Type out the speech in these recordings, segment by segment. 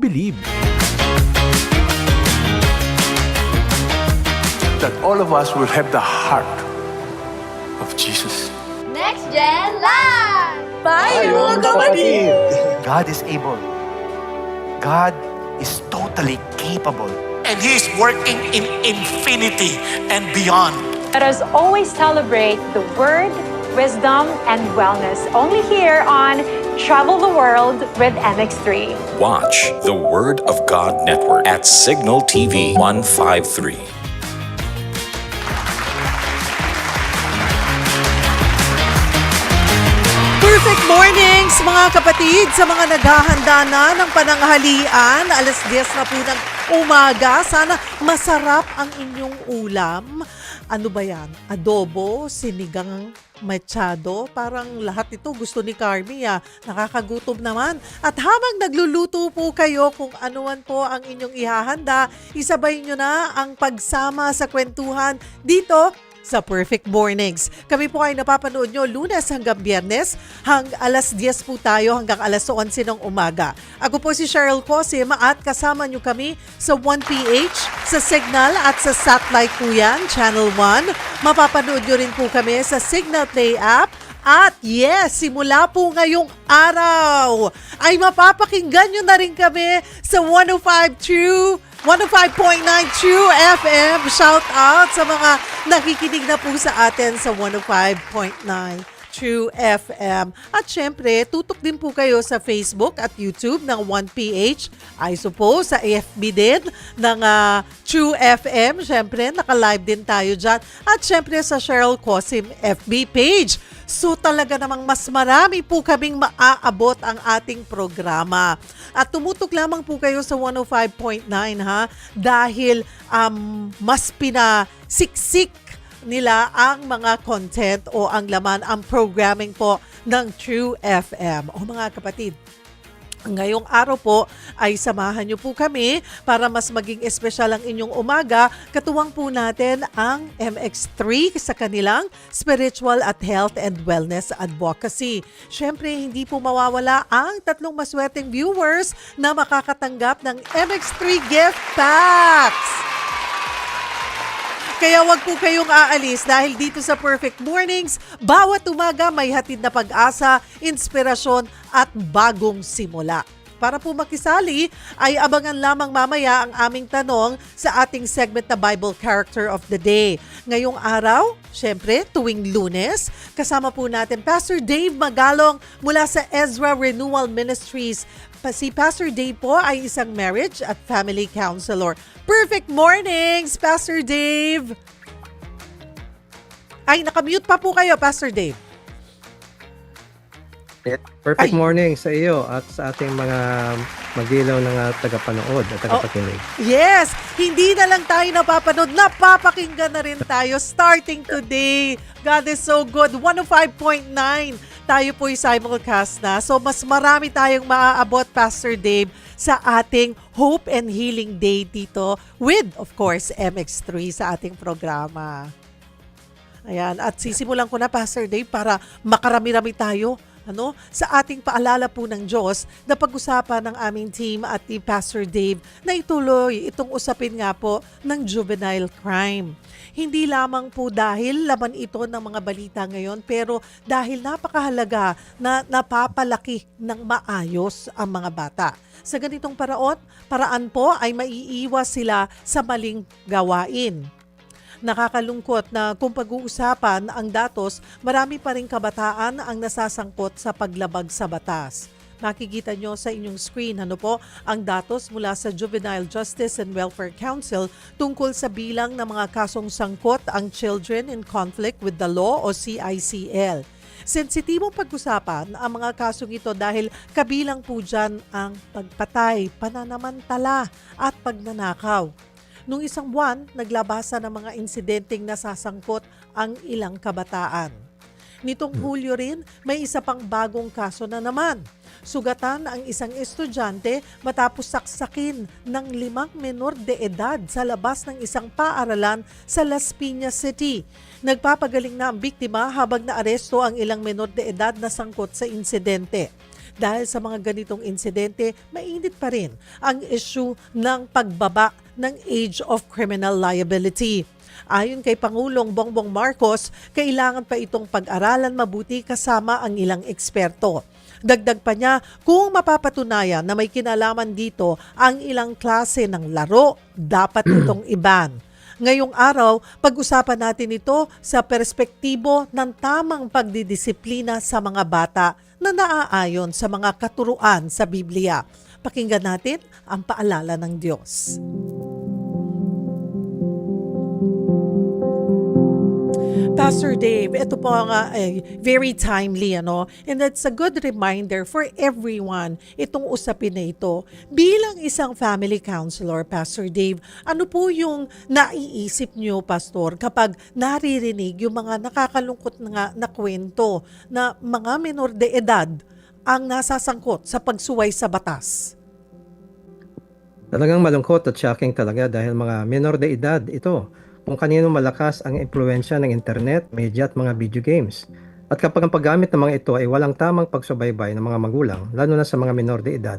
believe that all of us will have the heart of Jesus. Next Gen Live! Tayo, kapatid! God is able. God is totally capable. And He is working in infinity and beyond. Let us always celebrate the Word, wisdom, and wellness. Only here on Travel the World with MX3. Watch the Word of God Network at Signal TV 153. Perfect mornings mga kapatid sa mga naghahanda na ng pananghalian. Alas 10 na po ng umaga. Sana masarap ang inyong ulam. Ano ba yan? Adobo, sinigang machado. Parang lahat ito gusto ni Carmi. Nakakagutom naman. At habang nagluluto po kayo kung anuman po ang inyong ihahanda, isabay nyo na ang pagsama sa kwentuhan dito sa Perfect Mornings. Kami po ay napapanood nyo Lunes hanggang Biyernes. Alas 10 po tayo hanggang alas 11 ng umaga. Ako po si Cheryl Cosim at kasama nyo kami sa 1PH, sa Signal at sa Satellite po yan, Channel 1. Mapapanood nyo rin po kami sa Signal Play app. At yes, simula po ngayong araw ay mapapakinggan nyo na rin kami sa 105.9 True FM. Shout out sa mga nakikinig na po sa atin sa 105.9 True FM. At syempre, tutok din po kayo sa Facebook at YouTube ng 1PH. I suppose sa AFB din ng True FM. Syempre, naka-live din tayo dyan. At syempre sa Cheryl Cosim FB page. So talaga namang mas marami po kaming maaabot ang ating programa. At tumutok lamang po kayo sa 105.9 dahil mas pinasiksik nila ang mga content o ang laman, ang programming po ng True FM. O mga kapatid, ngayong araw po ay samahan niyo po kami para mas maging espesyal ang inyong umaga. Katuwang po natin ang MX3 sa kanilang Spiritual at Health and Wellness Advocacy. Siyempre, hindi po mawawala ang tatlong maswerteng viewers na makakatanggap ng MX3 gift packs. Kaya wag po kayong aalis dahil dito sa Perfect Mornings, bawat umaga may hatid na pag-asa, inspirasyon at bagong simula. Para po makisali, ay abangan lamang mamaya ang aming tanong sa ating segment na Bible Character of the Day. Ngayong araw, syempre, tuwing Lunes, kasama po natin Pastor Dave Magalong mula sa Ezra Renewal Ministries. Si Pastor Dave po ay isang marriage at family counselor. Perfect mornings, Pastor Dave! Ay, nakamute pa po kayo, Pastor Dave. Perfect morning sa iyo at sa ating mga magilaw ng tagapanood at tagapakinig. Yes! Hindi na lang tayo napapanood, napapakinggan na rin tayo starting today. God is so good. 105.9 tayo po'y simulcast na. So mas marami tayong maaabot, Pastor Dave, sa ating Hope and Healing Day dito with, of course, MX3 sa ating programa. Ayan, at sisimulan ko na, Pastor Dave, para makarami-rami tayo sa ating paalala po ng Diyos na pag-usapan ng aming team at ni Pastor Dave na ituloy itong usapin nga po ng juvenile crime. Hindi lamang po dahil laman ito ng mga balita ngayon, pero dahil napakahalaga na napapalaki ng maayos ang mga bata. Sa ganitong paraan po ay maiiwas sila sa maling gawain. Nakakalungkot na kung pag-uusapan ang datos, marami pa rin kabataan ang nasasangkot sa paglabag sa batas. Nakikita nyo sa inyong screen ang datos mula sa Juvenile Justice and Welfare Council tungkol sa bilang ng mga kasong sangkot ang Children in Conflict with the Law o CICL. Sensitibong pag-usapan ang mga kasong ito dahil kabilang po dyan ang pagpatay, pananamantala at pagnanakaw. Noong isang buwan, naglabasa ng mga insidenteng nasasangkot ang ilang kabataan. Nitong Hulyo rin, may isa pang bagong kaso na naman. Sugatan ang isang estudyante matapos saksakin ng 5 menor de edad sa labas ng isang paaralan sa Las Piñas City. Nagpapagaling na ang biktima habang naaresto ang ilang menor de edad na sangkot sa insidente. Dahil sa mga ganitong insidente, mainit pa rin ang issue ng pagbaba ng age of criminal liability. Ayon kay Pangulong Bongbong Marcos, kailangan pa itong pag-aralan mabuti kasama ang ilang eksperto. Dagdag pa niya, kung mapapatunayan na may kinalaman dito ang ilang klase ng laro, dapat itong iban. Ngayong araw, pag-usapan natin ito sa perspektibo ng tamang pagdidisiplina sa mga bata na naaayon sa mga katuruan sa Biblia. Pakinggan natin ang paalala ng Diyos. Pastor Dave, ito po nga very timely, and it's a good reminder for everyone itong usapin na ito. Bilang isang family counselor, Pastor Dave, ano po yung naiisip nyo, Pastor, kapag naririnig yung mga nakakalungkot na kwento na mga menor de edad ang nasasangkot sa pagsuway sa batas? Talagang malungkot at shocking talaga dahil mga menor de edad ito. Kung kanino malakas ang impluensya ng internet, media at mga video games. At kapag ang paggamit ng mga ito ay walang tamang pagsubaybay ng mga magulang, lalo na sa mga menor de edad,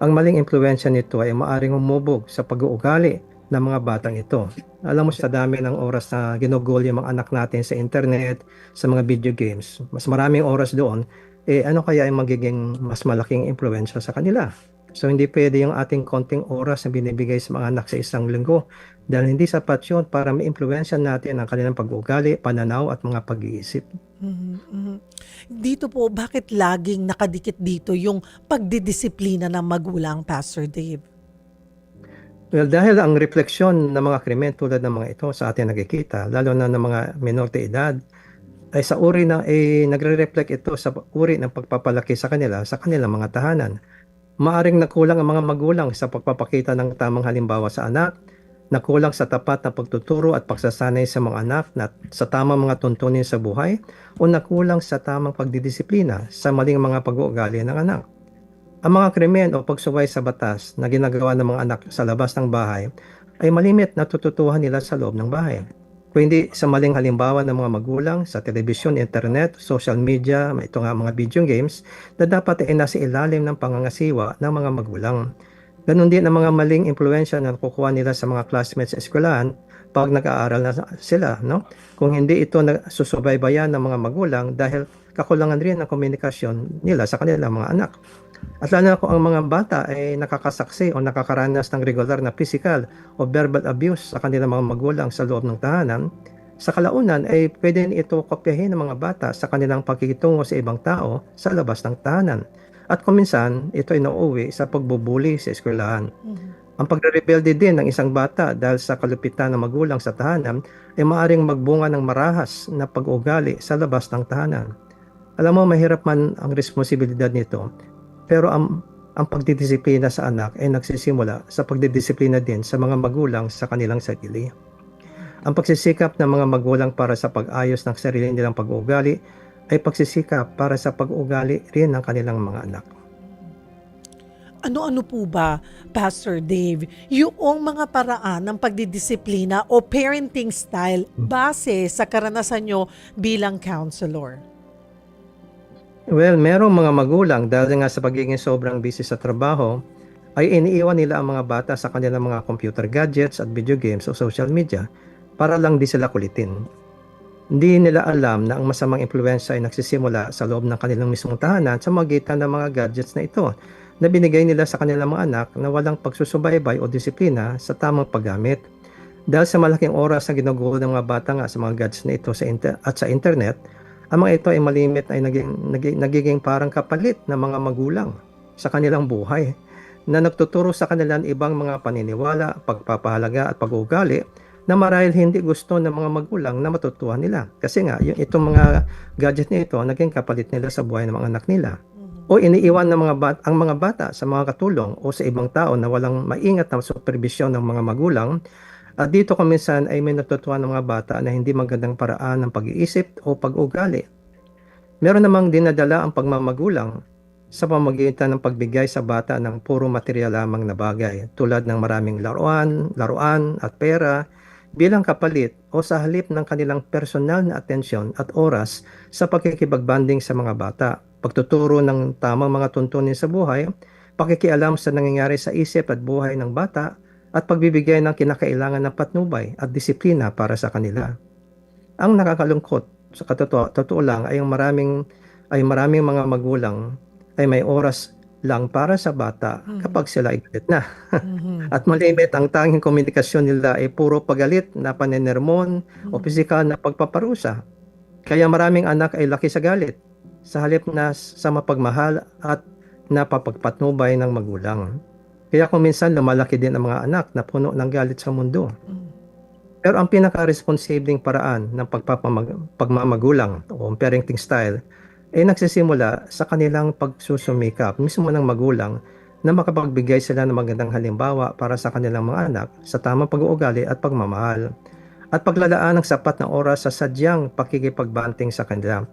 ang maling impluensya nito ay maaring umubog sa pag-uugali ng mga batang ito. Alam mo, sa dami ng oras na ginugol yung mga anak natin sa internet, sa mga video games, mas maraming oras doon, ano kaya ay magiging mas malaking impluensya sa kanila? So hindi pwede yung ating konting oras na binibigay sa mga anak sa isang linggo dahil hindi sapat yun para ma-impluensya natin ang kanilang pag-uugali, pananaw at mga pag-iisip. Dito po, bakit laging nakadikit dito yung pagdidisiplina ng magulang, Pastor Dave? Well, dahil ang refleksyon ng mga krimen tulad ng mga ito sa ating nakikita, lalo na ng mga menor de edad, ay sa uri na nagre-reflect ito sa uri ng pagpapalaki sa kanilang mga tahanan. Maaring nakulang ang mga magulang sa pagpapakita ng tamang halimbawa sa anak, nakulang sa tapat na pagtuturo at pagsasanay sa mga anak na sa tamang mga tuntunin sa buhay, o nakulang sa tamang pagdidisiplina sa maling mga pag-uugali ng anak. Ang mga krimen o pagsuway sa batas na ginagawa ng mga anak sa labas ng bahay ay malimit na tututuhan nila sa loob ng bahay. Kung hindi sa maling halimbawa ng mga magulang sa telebisyon, internet, social media, ito nga mga video games na dapat ay nasa ilalim ng pangangasiwa ng mga magulang. Ganon din ang mga maling impluensya na nakukuha nila sa mga classmates sa eskwelahan pag nag-aaral na sila. Kung hindi ito susubaybayan ng mga magulang dahil kakulangan rin ng komunikasyon nila sa kanilang mga anak. At lalo na kung ang mga bata ay nakakasaksi o nakakaranas ng regular na physical o verbal abuse sa kanilang mga magulang sa loob ng tahanan, sa kalaunan ay pwede ito kopyahin ng mga bata sa kanilang pagkikitungo sa ibang tao sa labas ng tahanan. At kuminsan, ito ay nauuwi sa pagbubuli sa eskwelahan. Ang pagre-rebelde din ng isang bata dahil sa kalupitan ng magulang sa tahanan ay maaaring magbunga ng marahas na pag-ugali sa labas ng tahanan. Alam mo, mahirap man ang responsibilidad nito, pero ang pagdidisiplina sa anak ay nagsisimula sa pagdidisiplina din sa mga magulang sa kanilang sarili. Ang pagsisikap ng mga magulang para sa pag-ayos ng sarili nilang pag-uugali ay pagsisikap para sa pag-uugali rin ng kanilang mga anak. Ano-ano po ba, Pastor Dave, yung mga paraan ng pagdidisiplina o parenting style base sa karanasan nyo bilang counselor? Well, merong mga magulang dahil nga sa pagiging sobrang busy sa trabaho, ay iniiwan nila ang mga bata sa kanilang mga computer gadgets at video games o social media para lang di sila kulitin. Hindi nila alam na ang masamang impluwensya ay nagsisimula sa loob ng kanilang mismong tahanan sa magitan ng mga gadgets na ito na binigay nila sa kanilang mga anak na walang pagsusubaybay o disiplina sa tamang paggamit. Dahil sa malaking oras na ginugol ng mga bata nga sa mga gadgets na ito at sa internet, ang mga ito ay malimit ay nagiging parang kapalit ng mga magulang sa kanilang buhay na nagtuturo sa kanilang ibang mga paniniwala, pagpapahalaga at pag-uugali na marahil hindi gusto ng mga magulang na matutuhan nila. Kasi nga, itong mga gadget na ito naging kapalit nila sa buhay ng mga anak nila. O iniiwan ng ang mga bata sa mga katulong o sa ibang tao na walang maingat na supervisyon ng mga magulang. At dito kuminsan ay may natutuhan ng mga bata na hindi magandang paraan ng pag-iisip o pag-ugali. Meron namang dinadala ang pagmamagulang sa pamamagitan ng pagbigay sa bata ng puro material lamang na bagay tulad ng maraming laruan at pera bilang kapalit o sa halip ng kanilang personal na atensyon at oras sa pagkikipagbanding sa mga bata. pagtuturo ng tamang mga tuntunin sa buhay, pakikialam sa nangyayari sa isip at buhay ng bata, at pagbibigay ng kinakailangan ng patnubay at disiplina para sa kanila. Ang nakakalungkot sa totoo lang ay maraming mga magulang ay may oras lang para sa bata kapag sila ay galit na. At malimit ang tanging komunikasyon nila ay puro pagalit na panenermon o pisikal na pagpaparusa. Kaya maraming anak ay laki sa galit sa halip na sa mapagmahal at napapagpatnubay ng magulang. Kaya kung minsan lumalaki din ang mga anak na puno ng galit sa mundo. Pero ang pinaka-responsibleng paraan ng pagmamagulang o parenting style ay nagsisimula sa kanilang pagsusumikap mismo ng magulang na makapagbigay sila ng magandang halimbawa para sa kanilang mga anak sa tamang pag-uugali at pagmamahal, at paglalaan ng sapat na oras sa sadyang pakikipagbanting sa kanila,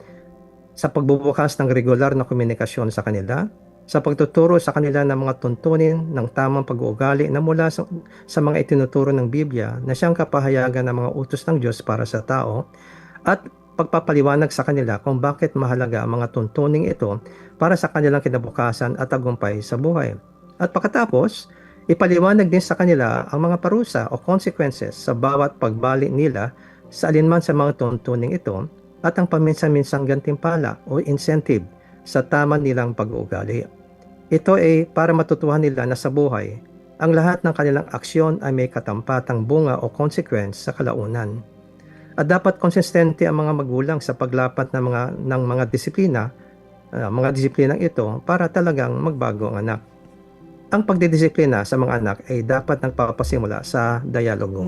sa pagbubukas ng regular na komunikasyon sa kanila, sa pagtuturo sa kanila ng mga tuntunin ng tamang pag-uugali na mula sa mga itinuturo ng Biblia na siyang kapahayagan ng mga utos ng Diyos para sa tao, at pagpapaliwanag sa kanila kung bakit mahalaga ang mga tuntuning ito para sa kanilang kinabukasan at tagumpay sa buhay. At pagkatapos, ipaliwanag din sa kanila ang mga parusa o consequences sa bawat pagbali nila sa alinman sa mga tuntuning ito, at ang paminsan-minsang gantimpala o incentive sa tama nilang pag-uugali. Ito ay para matutuhan nila na sa buhay, ang lahat ng kanilang aksyon ay may katampatang bunga o consequence sa kalaunan. At dapat konsistente ang mga magulang sa paglapat ng mga disiplina, mga disiplinang ito para talagang magbago ang anak. Ang pagdidisiplina sa mga anak ay dapat nagpapasimula sa dialogo.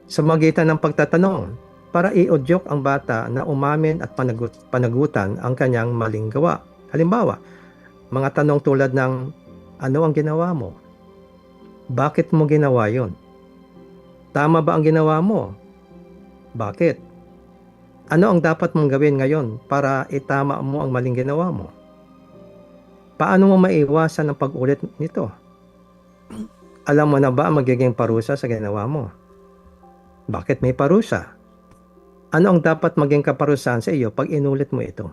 Sa magitan ng pagtatanong para i-udyok ang bata na umamin at panagutan ang kanyang maling gawa. Halimbawa, mga tanong tulad ng, ano ang ginawa mo? Bakit mo ginawa yon? Tama ba ang ginawa mo? Bakit? Ano ang dapat mong gawin ngayon para itama mo ang maling ginawa mo? Paano mo maiwasan ang pag-ulit nito? Alam mo na ba ang magiging parusa sa ginawa mo? Bakit may parusa? Ano ang dapat maging kaparusahan sa iyo pag inulit mo ito?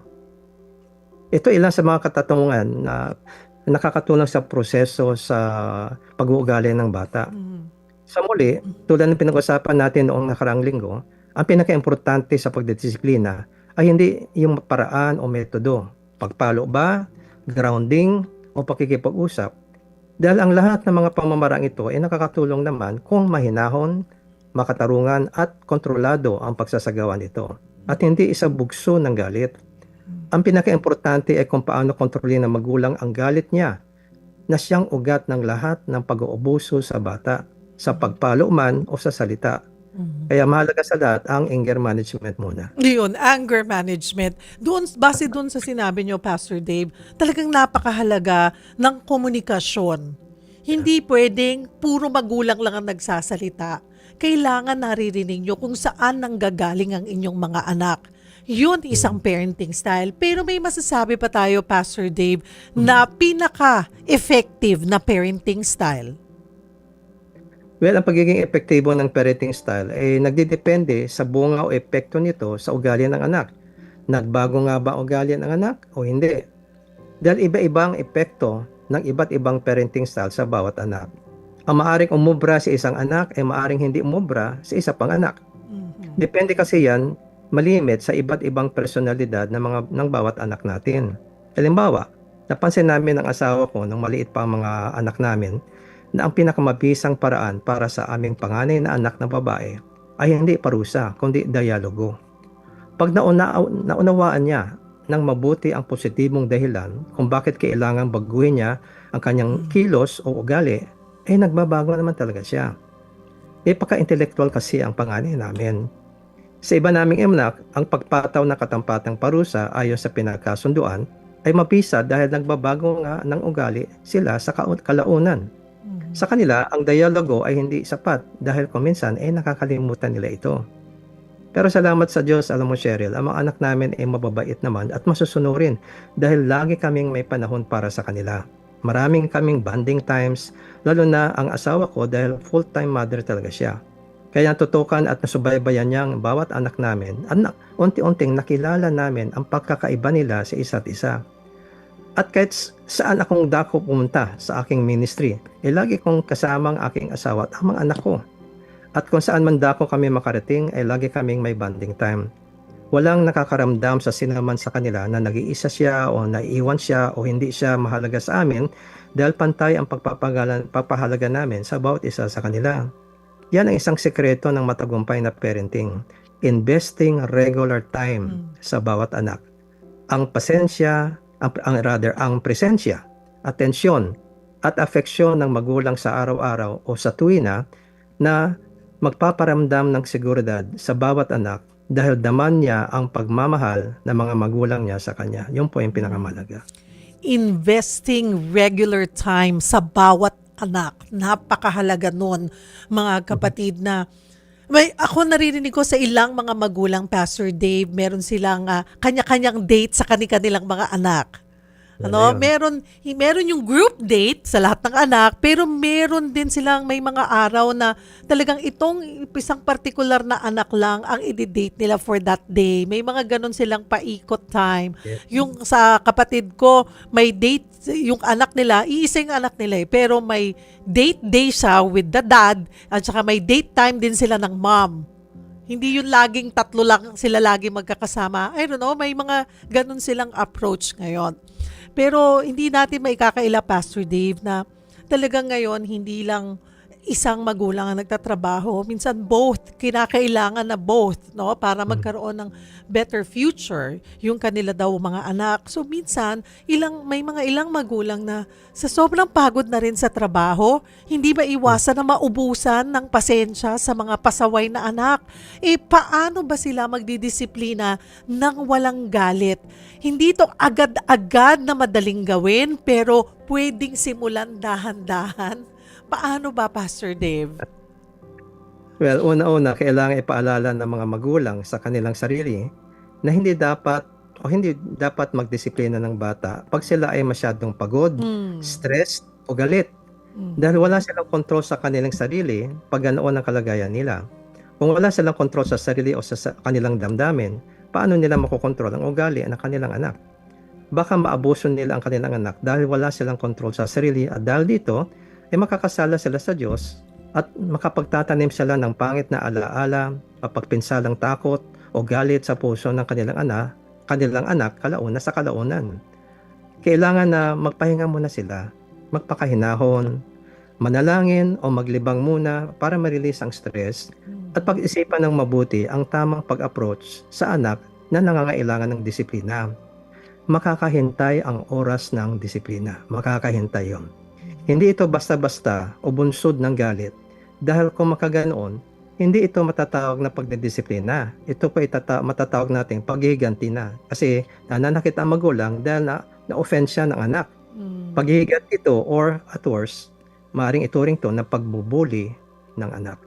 Ito ilan sa mga katatungan na nakakatulong sa proseso sa pag-uugali ng bata. Sa muli, tulad ng pinag-usapan natin noong nakaraang linggo, ang pinaka-importante sa pagdidisiplina ay hindi yung paraan o metodo, pagpalo ba, grounding, o pakikipag-usap. Dahil ang lahat ng mga pamamarang ito ay nakakatulong naman kung mahinahon, makatarungan at kontrolado ang pagsasagawa nito, at hindi isa bugso ng galit. Ang pinaka-importante ay kung paano kontrolin ng magulang ang galit niya na siyang ugat ng lahat ng pag-uubuso sa bata, sa pagpalo man o sa salita. Kaya mahalaga sa lahat ang anger management muna. Yun, anger management. Base doon sa sinabi niyo, Pastor Dave, talagang napakahalaga ng komunikasyon. Hindi pwedeng puro magulang lang ang nagsasalita. Kailangan naririnig niyo kung saan nanggagaling ang inyong mga anak. Yun, isang parenting style. Pero may masasabi pa tayo, Pastor Dave, na pinaka-effective na parenting style. Well, ang pagiging epektibo ng parenting style ay nagdidepende sa bunga o epekto nito sa ugali ng anak. Nagbago nga ba ugali ng anak o hindi? Dahil iba-iba ang epekto ng iba't ibang parenting style sa bawat anak. Ang maaring umubra sa isang anak ay maaring hindi umubra sa isa pang anak. Depende kasi yan malimit sa iba't ibang personalidad ng bawat anak natin. Halimbawa, napansin namin ng asawa ko nung maliit pa ang mga anak namin na ang pinakamabisang paraan para sa aming panganay na anak na babae ay hindi parusa, kundi dialogo. Pag naunawaan niya ng mabuti ang positibong dahilan kung bakit kailangang baguhin niya ang kanyang kilos o ugali, ay nagbabago naman talaga siya. Pagka-intellectual kasi ang panganay namin. Sa iba naming anak, ang pagpataw na katampatang parusa ayon sa pinagkasunduan ay mabisa dahil nagbabago nga ng ugali sila sa kalaunan. Sa kanila, ang dialogo ay hindi sapat dahil kuminsan ay nakakalimutan nila ito. Pero salamat sa Diyos, alam mo Cheryl, ang mga anak namin ay mababait naman at masusunurin dahil lagi kaming may panahon para sa kanila. Maraming kaming bonding times, lalo na ang asawa ko dahil full-time mother talaga siya. Kaya tutukan at nasubaybayan niya ang bawat anak namin at unti-unting nakilala namin ang pagkakaiba nila sa isa't isa. At kahit saan akong dako pumunta sa aking ministry, lagi kong kasama ang aking asawa at ang mga anak ko. At kung saan man dako kami makarating, lagi kaming may bonding time. Walang nakakaramdam sa sinaman sa kanila na nag-iisa siya o naiiwan siya o hindi siya mahalaga sa amin dahil pantay ang pagpapahalaga namin sa bawat isa sa kanila. Yan ang isang sekreto ng matagumpay na parenting. Investing regular time sa bawat anak. Ang presensya, atensyon, at afeksyon ng magulang sa araw-araw o sa tuwina na magpaparamdam ng seguridad sa bawat anak dahil daman niya ang pagmamahal ng mga magulang niya sa kanya. Yun po yung pinakamalaga. Investing regular time sa bawat anak. Napakahalaga nun, mga kapatid, na ako naririnig ko sa ilang mga magulang, Pastor Dave, meron silang kanya-kanyang date sa kanilang mga anak. Meron yung group date sa lahat ng anak, pero meron din silang may mga araw na talagang itong isang particular na anak lang ang i-date nila for that day. May mga ganon silang paikot time. Yes. Yung sa kapatid ko, may date yung anak nila, iisa yung anak nila pero may date day siya with the dad at saka may date time din sila ng mom. Hindi yun laging tatlo lang sila lagi magkakasama. I don't know, may mga ganon silang approach ngayon. Pero hindi natin maikakaila, Pastor Dave, na talagang ngayon hindi lang isang magulang ang nagtatrabaho. Minsan both, kinakailangan na both, no, para magkaroon ng better future yung kanila daw mga anak. So minsan, may mga ilang magulang na sa sobrang pagod na rin sa trabaho, hindi maiwasan na maubusan ng pasensya sa mga pasaway na anak. Paano ba sila magdidisiplina nang walang galit? Hindi ito agad-agad na madaling gawin, pero pwedeng simulan dahan-dahan. Paano ba, Pastor Dave? Well, una-una, kailangan ipaalala ng mga magulang sa kanilang sarili na hindi dapat magdisiplina ng bata pag sila ay masyadong pagod, stressed o galit. Dahil wala silang kontrol sa kanilang sarili pag ganoon ang kalagayan nila. Kung wala silang kontrol sa sarili o sa kanilang damdamin, paano nila makokontrol ang ugali ng kanilang anak? Baka maabuso nila ang kanilang anak dahil wala silang kontrol sa sarili at dahil dito, makakasala sila sa Diyos at makapagtatanim sila ng pangit na alaala, mapagpinsalang takot o galit sa puso ng kanilang anak kalauna sa kalaunan. Kailangan na magpahinga muna sila, magpakahinahon, manalangin o maglibang muna para ma-release ang stress at pag-isipan ng mabuti ang tamang pag-approach sa anak na nangangailangan ng disiplina. Makakahintay ang oras ng disiplina. Makakahintay yon. Hindi ito basta-basta o bunsod ng galit dahil kung makaganoon, hindi ito matatawag na pagdidisiplina. Ito pa matatawag nating paghihiganti na kasi nananakit ang magulang dahil na-offend siya ng anak. Paghihiganti ito or at worst, maaaring ituring to na pagbubuli ng anak.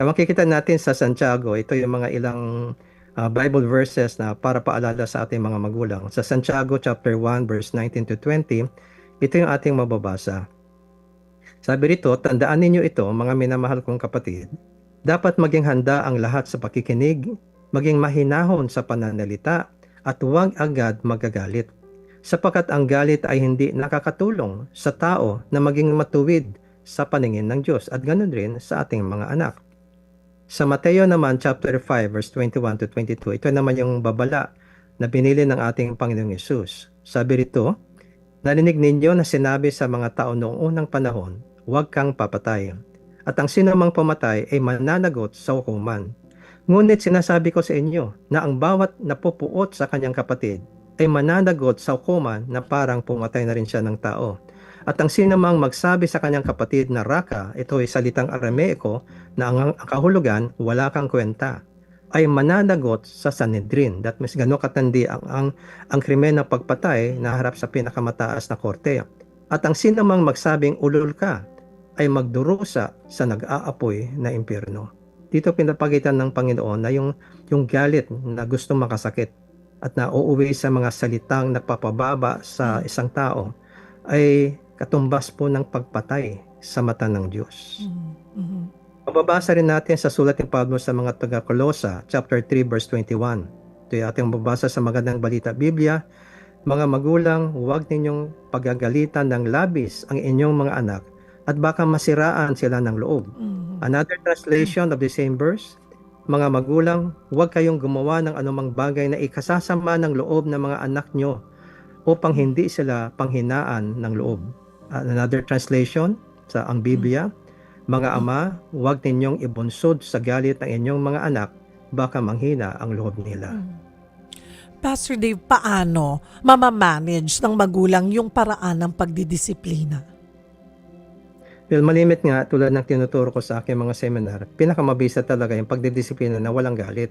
Makikita natin sa Santiago, ito yung mga ilang Bible verses na para paalala sa ating mga magulang. Sa Santiago chapter 1 verse 19 to 20, ito yung ating mababasa. Sabi rito, tandaan ninyo ito, mga minamahal kong kapatid. Dapat maging handa ang lahat sa pakikinig, maging mahinahon sa pananalita, at huwag agad magagalit. Sapagkat ang galit ay hindi nakakatulong sa tao na maging matuwid sa paningin ng Diyos at ganoon rin sa ating mga anak. Sa Mateo naman, chapter 5, verse 21 to 22, ito naman yung babala na binili ng ating Panginoong Yesus. Sabi rito, narinig ninyo na sinabi sa mga tao noong unang panahon, huwag kang papatay. At ang sinumang pumatay ay mananagot sa hukuman. Ngunit sinasabi ko sa inyo na ang bawat napupuot sa kanyang kapatid ay mananagot sa hukuman na parang pumatay na rin siya ng tao. At ang sinumang magsabi sa kanyang kapatid na raka, ito ay salitang Aramaico na ang kahulugan, wala kang kwenta, ay mananagot sa Sanhedrin. That means gano'ng katandi ang krimen ng pagpatay na harap sa pinakamataas na korte. At ang sinumang magsabing ulol ka, ay magdurusa sa nag-aapoy na impyerno. Dito pinapagitan ng Panginoon na yung galit na gustong makasakit at na uuwi sa mga salitang nagpapababa sa isang tao ay katumbas po ng pagpatay sa mata ng Diyos. Mhm. Mababasa rin natin sa sulat ni Pablo sa mga taga-Kolosa, chapter 3, verse 21. Ito yung ating mababasa sa Magandang Balita Biblia. Mga magulang, huwag ninyong pagagalitan ng labis ang inyong mga anak at baka masiraan sila ng loob. Another translation of the same verse, mga magulang, huwag kayong gumawa ng anumang bagay na ikasasama ng loob ng mga anak nyo upang hindi sila panghinaan ng loob. Another translation sa ang Biblia, mga ama, huwag ninyong ibunsod sa galit ang inyong mga anak, baka manghina ang loob nila. Pastor Dave, paano mamamanage ng magulang yung paraan ng pagdidisiplina? Well, malimit nga, tulad ng tinuturo ko sa aking mga seminar, pinakamabisa talaga yung pagdidisiplina na walang galit.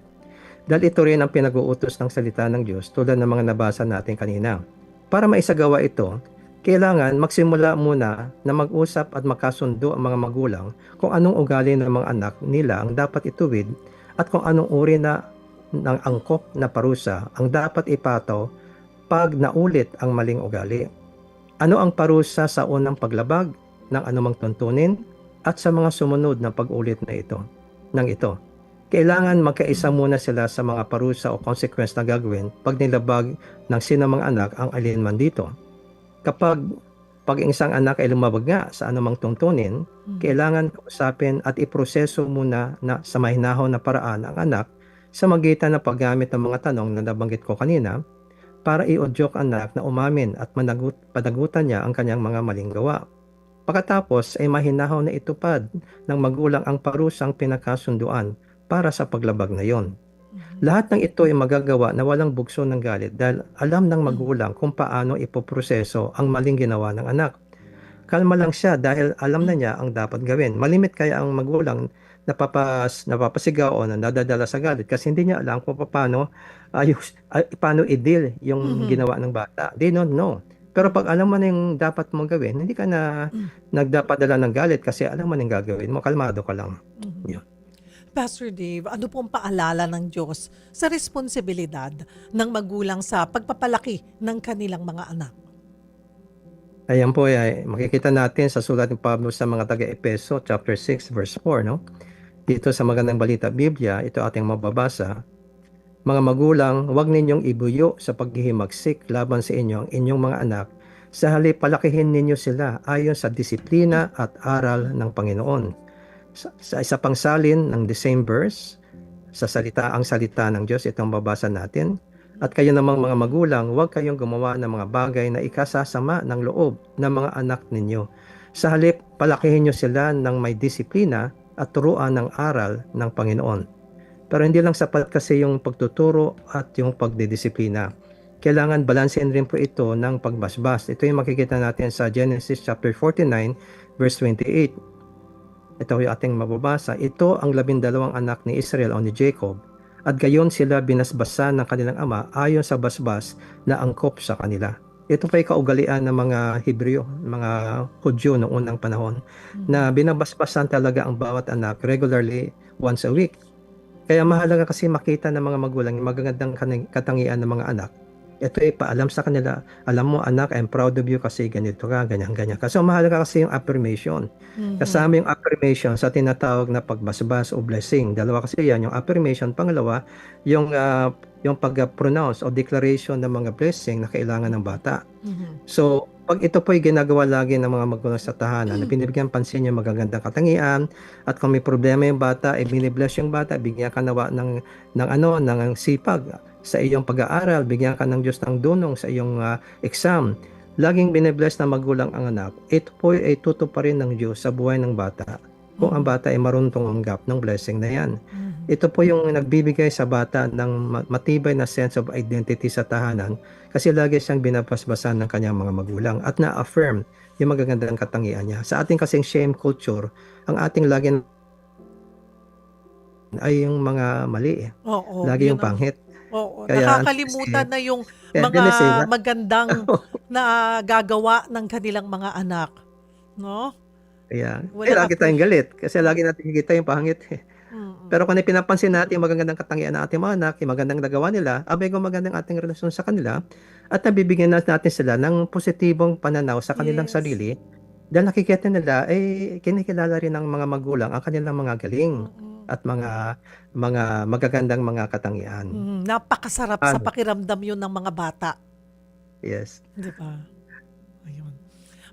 Dahil ito rin ang pinag-uutos ng salita ng Diyos tulad ng mga nabasa natin kanina. Para maisagawa ito, kailangan magsimula muna na mag-usap at magkasundo ang mga magulang kung anong ugali ng mga anak nila ang dapat ituwid at kung anong uri ng angkop na parusa ang dapat ipataw pag naulit ang maling ugali. Ano ang parusa sa unang paglabag ng anumang tuntunin at sa mga sumunod na pag-ulit na ito. Kailangan magkaisa muna sila sa mga parusa o consequence na gagawin pag nilabag ng sinamang anak ang alinman dito. Kapag ang isang anak ay lumabag nga sa anumang tuntunin, kailangan kausapin at iproseso muna na sa mahinahon na paraan ang anak sa magitan ng paggamit ng mga tanong na nabanggit ko kanina para i-udyok anak na umamin at panagutan niya ang kanyang mga maling gawa. Pagkatapos ay mahinahon na itupad ng magulang ang parusang pinakasunduan para sa paglabag na yon. Lahat ng ito ay magagawa na walang bugso ng galit dahil alam ng magulang kung paano ipoproseso ang maling ginawa ng anak. Kalma lang siya dahil alam na niya ang dapat gawin. Malimit kaya ang magulang napapasigaw o nadadala sa galit kasi hindi niya alam kung paano i-deal yung ginawa ng bata. They don't know. Pero pag alam mo na yung dapat mong gawin, hindi ka na nagdapadala ng galit kasi alam mo na yung gagawin mo, kalmado ka lang. Yun. Pastor Dave, ano pong paalala ng Diyos sa responsibilidad ng magulang sa pagpapalaki ng kanilang mga anak? Ayan po ay makikita natin sa sulat ni Pablo sa mga taga-Epeso chapter 6 verse 4, no? Dito sa Magandang Balita Biblia, ito ating mababasa. Mga magulang, huwag ninyong ibuyo sa paghihimagsik laban sa inyo ang inyong mga anak. Sa halip palakihin ninyo sila ayon sa disiplina at aral ng Panginoon. Sa isa pang salin ng the same verse, ang salita ng Diyos, itong babasa natin. At kayo namang mga magulang, huwag kayong gumawa ng mga bagay na ikasasama ng loob ng mga anak ninyo. Sa halip, palakihin nyo sila ng may disiplina at turuan ng aral ng Panginoon. Pero hindi lang sapat kasi yung pagtuturo at yung pagdidisiplina. Kailangan balansein rin po ito ng pagbasbas. Ito yung makikita natin sa Genesis chapter 49 verse 28. Ito yung ating mababasa. Ito ang 12 anak ni Israel o ni Jacob. At gayon sila binasbasan ng kanilang ama ayon sa basbas na angkop sa kanila. Ito pa yung kaugalian ng mga Hebreo, mga Hudyo noong unang panahon, na binabasbasan talaga ang bawat anak regularly once a week. Kaya mahalaga kasi makita ng mga magulang yung magagandang katangian ng mga anak. Ito ay paalam sa kanila, alam mo anak, I'm proud of you kasi ganito ka, ganyan-ganyan. Kasi mahalaga kasi yung affirmation. Kasama yung affirmation sa tinatawag na pagbasbas o blessing. Dalawa kasi yan, yung affirmation. Pangalawa, yung pag-pronounce o declaration ng mga blessing na kailangan ng bata. So, pag ito po ay ginagawa lagi ng mga magulang sa tahanan, na binibigyan pansin yung magagandang katangian, at kung may problema yung bata, ay binibless yung bata, bigyan ka nawa ng sipag sa iyong pag-aaral, bigyan ka ng Diyos ng dunong sa iyong exam. Laging binibless na magulang ang anak. Ito po ay tutuparin ng Diyos sa buhay ng bata kung ang bata ay marunong tumanggap ng blessing na yan. Ito po yung nagbibigay sa bata ng matibay na sense of identity sa tahanan kasi lagi siyang binabasbasan ng kanyang mga magulang at na-affirm yung magagandang katangian niya. Sa ating kasing shame culture, ang ating lagi ay yung mga mali. Oo, lagi yung pangit. Oo, Kaya, nakakalimutan na yung kaya mga magandang na gagawa ng kanilang mga anak. No? Kaya, Wala lagi tayong galit kasi lagi natin nakikita yung pangit. Mm-mm. Pero kung pinapansin natin yung magagandang katangian ng ating mga anak, yung magandang nagawa nila, abay kung magandang ating relasyon sa kanila, at nabibigyan natin sila ng positibong pananaw sa kanilang Yes. sarili, Dahil nakikita nila, kinikilala rin ng mga magulang ang kanilang mga galing at mga magagandang mga katangian. Napakasarap sa Ano? pakiramdam yun ng mga bata. Yes. Di ba? Ayun.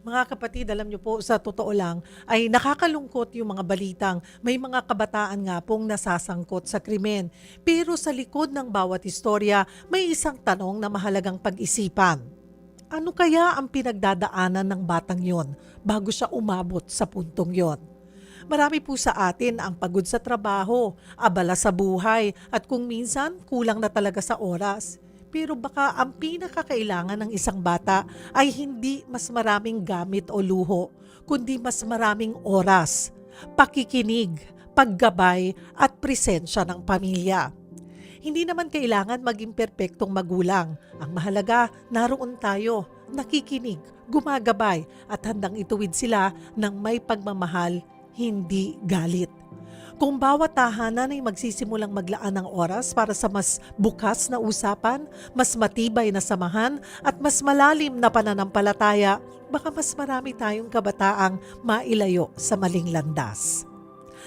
Mga kapatid, alam niyo po, sa totoo lang, ay nakakalungkot yung mga balitang may mga kabataan nga pong nasasangkot sa krimen. Pero sa likod ng bawat istorya, may isang tanong na mahalagang pag-isipan. Ano kaya ang pinagdadaanan ng batang yon bago siya umabot sa puntong yon? Marami po sa atin ang pagod sa trabaho, abala sa buhay, at kung minsan kulang na talaga sa oras. Pero baka ang pinakakailangan ng isang bata ay hindi mas maraming gamit o luho, kundi mas maraming oras, pakikinig, paggabay at presensya ng pamilya. Hindi naman kailangan maging perpektong magulang. Ang mahalaga, naroon tayo, nakikinig, gumagabay at handang ituwid sila ng may pagmamahal, hindi galit. Kung bawat tahanan ay magsisimulang maglaan ng oras para sa mas bukas na usapan, mas matibay na samahan at mas malalim na pananampalataya, baka mas marami tayong kabataang mailayo sa maling landas.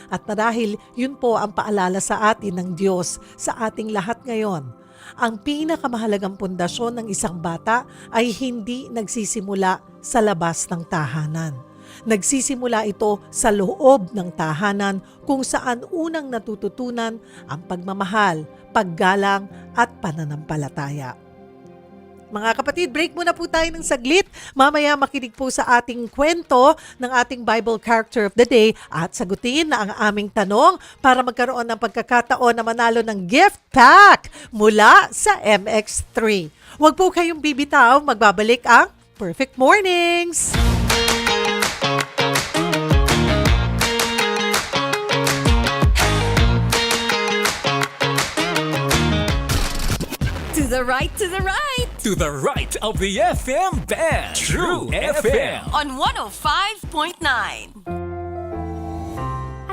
At marahil yun po ang paalala sa atin ng Diyos sa ating lahat ngayon. Ang pinakamahalagang pundasyon ng isang bata ay hindi nagsisimula sa labas ng tahanan. Nagsisimula ito sa loob ng tahanan kung saan unang natututunan ang pagmamahal, paggalang at pananampalataya. Mga kapatid, break muna po tayo ng saglit. Mamaya makinig po sa ating kwento ng ating Bible Character of the Day at sagutin ang aming tanong para magkaroon ng pagkakataon na manalo ng gift pack mula sa MX3. Huwag po kayong bibitaw, magbabalik ang Perfect Mornings! To the right, to the right. To the right of the FM band. True FM. On 105.9.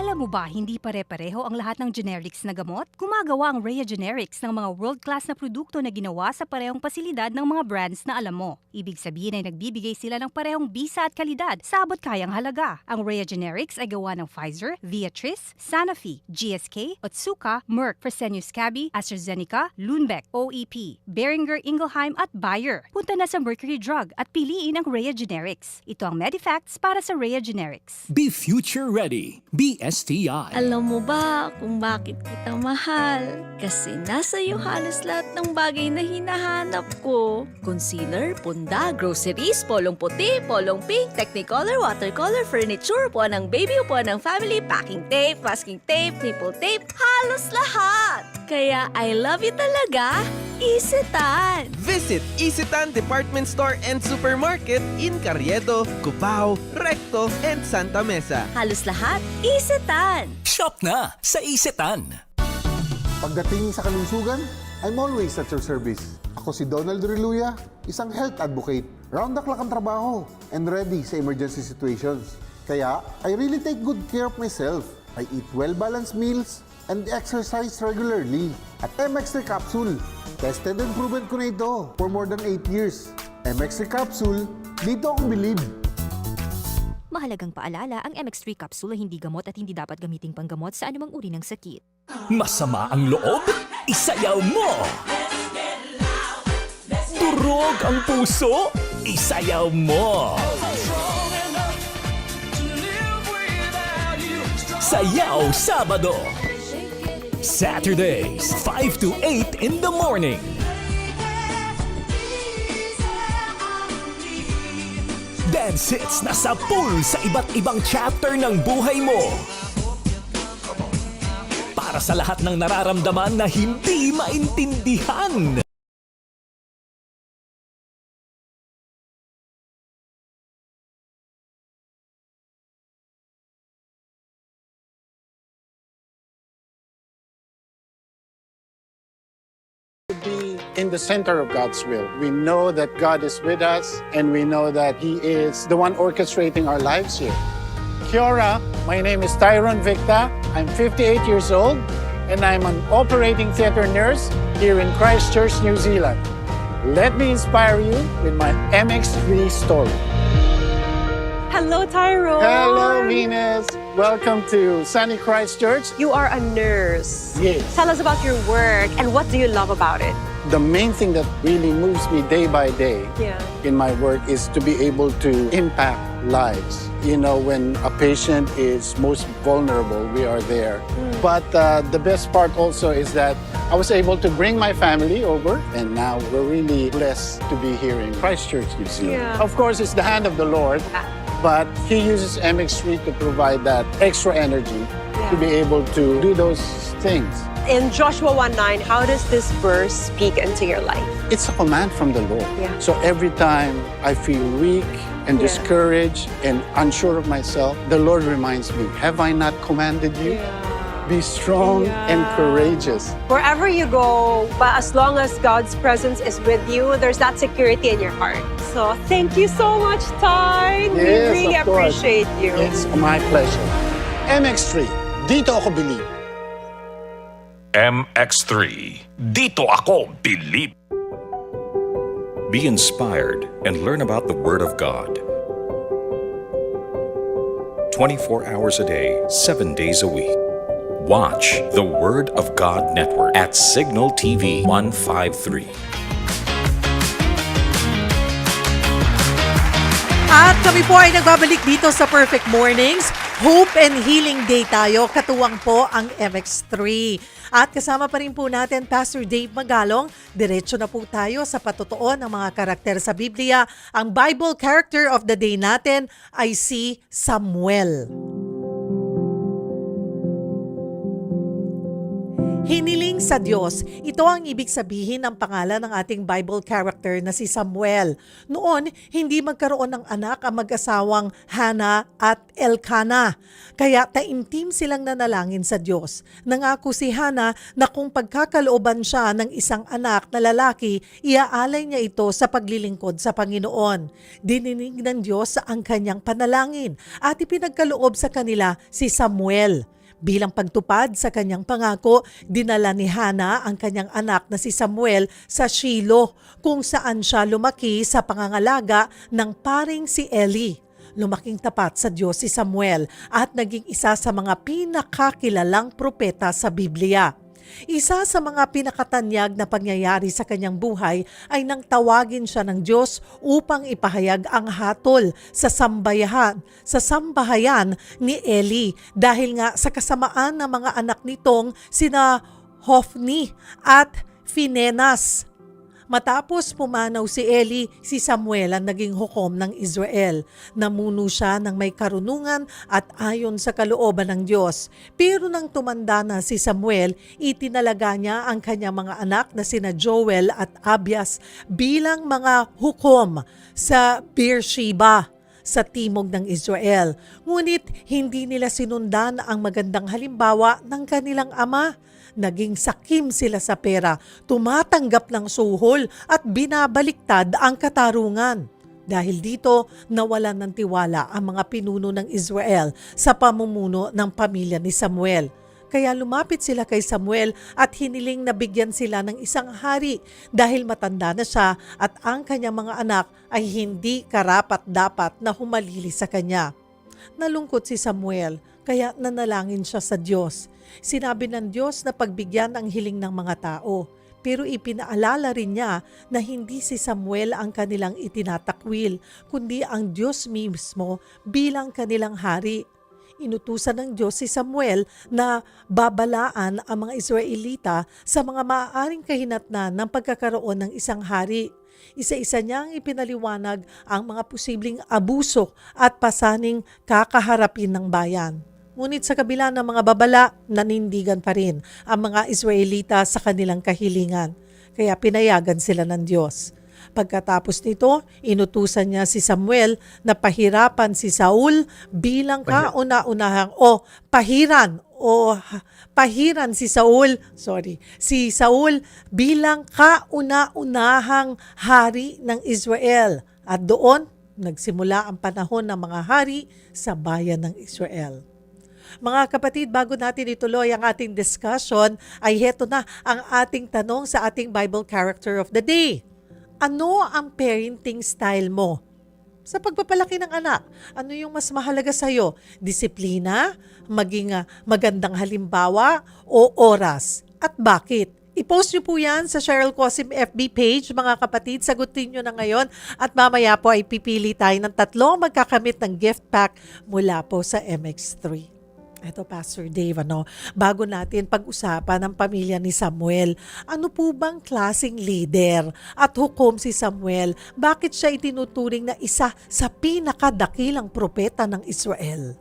Alam mo ba, hindi pare-pareho ang lahat ng generics na gamot? Gumagawa ang Rhea Generics ng mga world-class na produkto na ginawa sa parehong pasilidad ng mga brands na alam mo. Ibig sabihin ay nagbibigay sila ng parehong bisa at kalidad sa abot kayang halaga. Ang Rhea Generics ay gawa ng Pfizer, Viatris, Sanofi, GSK, Otsuka, Merck, Fresenius Kabi, AstraZeneca, Lundbeck, OEP, Boehringer Ingelheim at Bayer. Punta na sa Mercury Drug at piliin ang Rhea Generics. Ito ang Medifacts para sa Rhea Generics. Be future ready. Be STI. Alam mo ba kung bakit kita mahal? Kasi nasa iyo halos lahat ng bagay na hinahanap ko. Concealer, punda, groceries, polong puti, polong pink, Technicolor, watercolor, furniture, upuan ng baby, upuan ng family, packing tape, masking tape, nipple tape, halos lahat! Kaya I love you talaga, Isetan! Visit Isetan Department Store and Supermarket in Carriedo, Cubao, Recto, and Santa Mesa. Halos lahat, Isetan! Shop na sa Isetan. Pagdating sa kalusugan, I'm always at your service. Ako si Donald Reluya, isang health advocate. Round the clock ang trabaho and ready sa emergency situations. Kaya, I really take good care of myself. I eat well-balanced meals and exercise regularly. At MX3 Capsule, tested and proven ko na ito for more than 8 years. MX3 Capsule, dito akong believe. Mahalagang paalala, ang MX3 capsule ay hindi gamot at hindi dapat gamiting panggamot sa anumang uri ng sakit. Masama ang loob? Isayaw mo! Durog ang puso? Isayaw mo! Sayaw Sabado! Saturdays, 5 to 8 in the morning. Dance hits na sa pool sa iba't ibang chapter ng buhay mo. Para sa lahat ng nararamdaman na hindi maintindihan. Be in the center of God's will. We know that God is with us and we know that He is the one orchestrating our lives here. Kia ora, my name is Tyrone Victa. I'm 58 years old and I'm an operating theater nurse here in Christchurch, New Zealand. Let me inspire you with my MX3 story. Hello, Tyrone. Hello, Venus. Welcome to Sunny Christchurch. You are a nurse. Yes. Tell us about your work and what do you love about it? The main thing that really moves me day by day in my work is to be able to impact lives. You know, when a patient is most vulnerable, we are there. But the best part also is that I was able to bring my family over, and now we're really blessed to be here in Christchurch, New Zealand. Of course, it's the hand of the Lord, but He uses MX3 to provide that extra energy to be able to do those things. In Joshua 1:9, how does this verse speak into your life? It's a command from the Lord. So every time I feel weak and discouraged and unsure of myself, the Lord reminds me, have I not commanded you? Be strong and courageous. Wherever you go, but as long as God's presence is with you, there's that security in your heart. So thank you so much, Ty. We really of course. appreciate you. It's my pleasure. MX3, dito ako believe. MX3. Dito ako believe. Be inspired and learn about the Word of God. 24 hours a day, 7 days a week. Watch the Word of God Network at Signal TV 153. At kami po ay nagbabalik dito sa Perfect Mornings. Hope and Healing Day tayo. Katuwang po ang MX3. At kasama pa rin po natin Pastor Dave Magalong. Diretso na po tayo sa patutuon ng mga karakter sa Biblia. Ang Bible character of the day natin ay si Samuel. Hiniling sa Diyos, ito ang ibig sabihin ng pangalan ng ating Bible character na si Samuel. Noon, hindi magkaroon ng anak ang mag-asawang Hannah at Elkanah. Kaya taimtim silang nanalangin sa Diyos. Nangako si Hannah na kung pagkakalooban siya ng isang anak na lalaki, iaalay niya ito sa paglilingkod sa Panginoon. Dininig ng Diyos ang kanyang panalangin at ipinagkaloob sa kanila si Samuel. Bilang pagtupad sa kanyang pangako, dinala ni Hannah ang kanyang anak na si Samuel sa Shiloh, kung saan siya lumaki sa pangangalaga ng paring si Eli. Lumaking tapat sa Diyos si Samuel at naging isa sa mga pinakakilalang propeta sa Biblia. Isa sa mga pinakatanyag na pangyayari sa kanyang buhay ay nang tawagin siya ng Diyos upang ipahayag ang hatol sa sambahayan ni Eli dahil nga sa kasamaan ng mga anak nitong sina Hofni at Phinehas. Matapos pumanaw si Eli, si Samuel ang naging hukom ng Israel. Namuno siya ng may karunungan at ayon sa kalooban ng Diyos. Pero nang tumanda na si Samuel, itinalaga niya ang kanyang mga anak na sina Joel at Abias bilang mga hukom sa Beersheba sa timog ng Israel. Ngunit hindi nila sinundan ang magandang halimbawa ng kanilang ama. Naging sakim sila sa pera, tumatanggap ng suhol at binabaliktad ang katarungan. Dahil dito, nawalan ng tiwala ang mga pinuno ng Israel sa pamumuno ng pamilya ni Samuel. Kaya lumapit sila kay Samuel at hiniling na bigyan sila ng isang hari dahil matanda na siya at ang kanyang mga anak ay hindi karapat-dapat na humalili sa kanya. Nalungkot si Samuel, kaya nanalangin siya sa Diyos. Sinabi ng Diyos na pagbigyan ang hiling ng mga tao, pero ipinaalala rin niya na hindi si Samuel ang kanilang itinatakwil, kundi ang Diyos mismo bilang kanilang hari. Inutusan ng Diyos si Samuel na babalaan ang mga Israelita sa mga maaaring kahinatnan ng pagkakaroon ng isang hari. Isa-isa niyang ipinaliwanag ang mga posibleng abuso at pasaning kakaharapin ng bayan. Ngunit sa kabila ng mga babala, nanindigan pa rin ang mga Israelita sa kanilang kahilingan. Kaya pinayagan sila ng Diyos. Pagkatapos nito, inutusan niya si Samuel na pahirapan si Saul bilang pahiran si Saul bilang kauna-unahang hari ng Israel. At doon, nagsimula ang panahon ng mga hari sa bayan ng Israel. Mga kapatid, bago natin ituloy ang ating discussion, ay heto na ang ating tanong sa ating Bible character of the day. Ano ang parenting style mo? sa pagpapalaki ng anak? Ano yung mas mahalaga sa'yo? Disiplina, maging magandang halimbawa, o oras? At bakit? I-post nyo po yan sa Cheryl Cosim FB page, mga kapatid. Sagutin nyo na ngayon at mamaya po ay pipili tayo ng 3 magkakamit ng gift pack mula po sa MX3. Ito, Pastor Dave, bago natin pag-usapan ang pamilya ni Samuel, ano po bang klaseng leader at hukom si Samuel? Bakit siya itinuturing na isa sa pinakadakilang propeta ng Israel?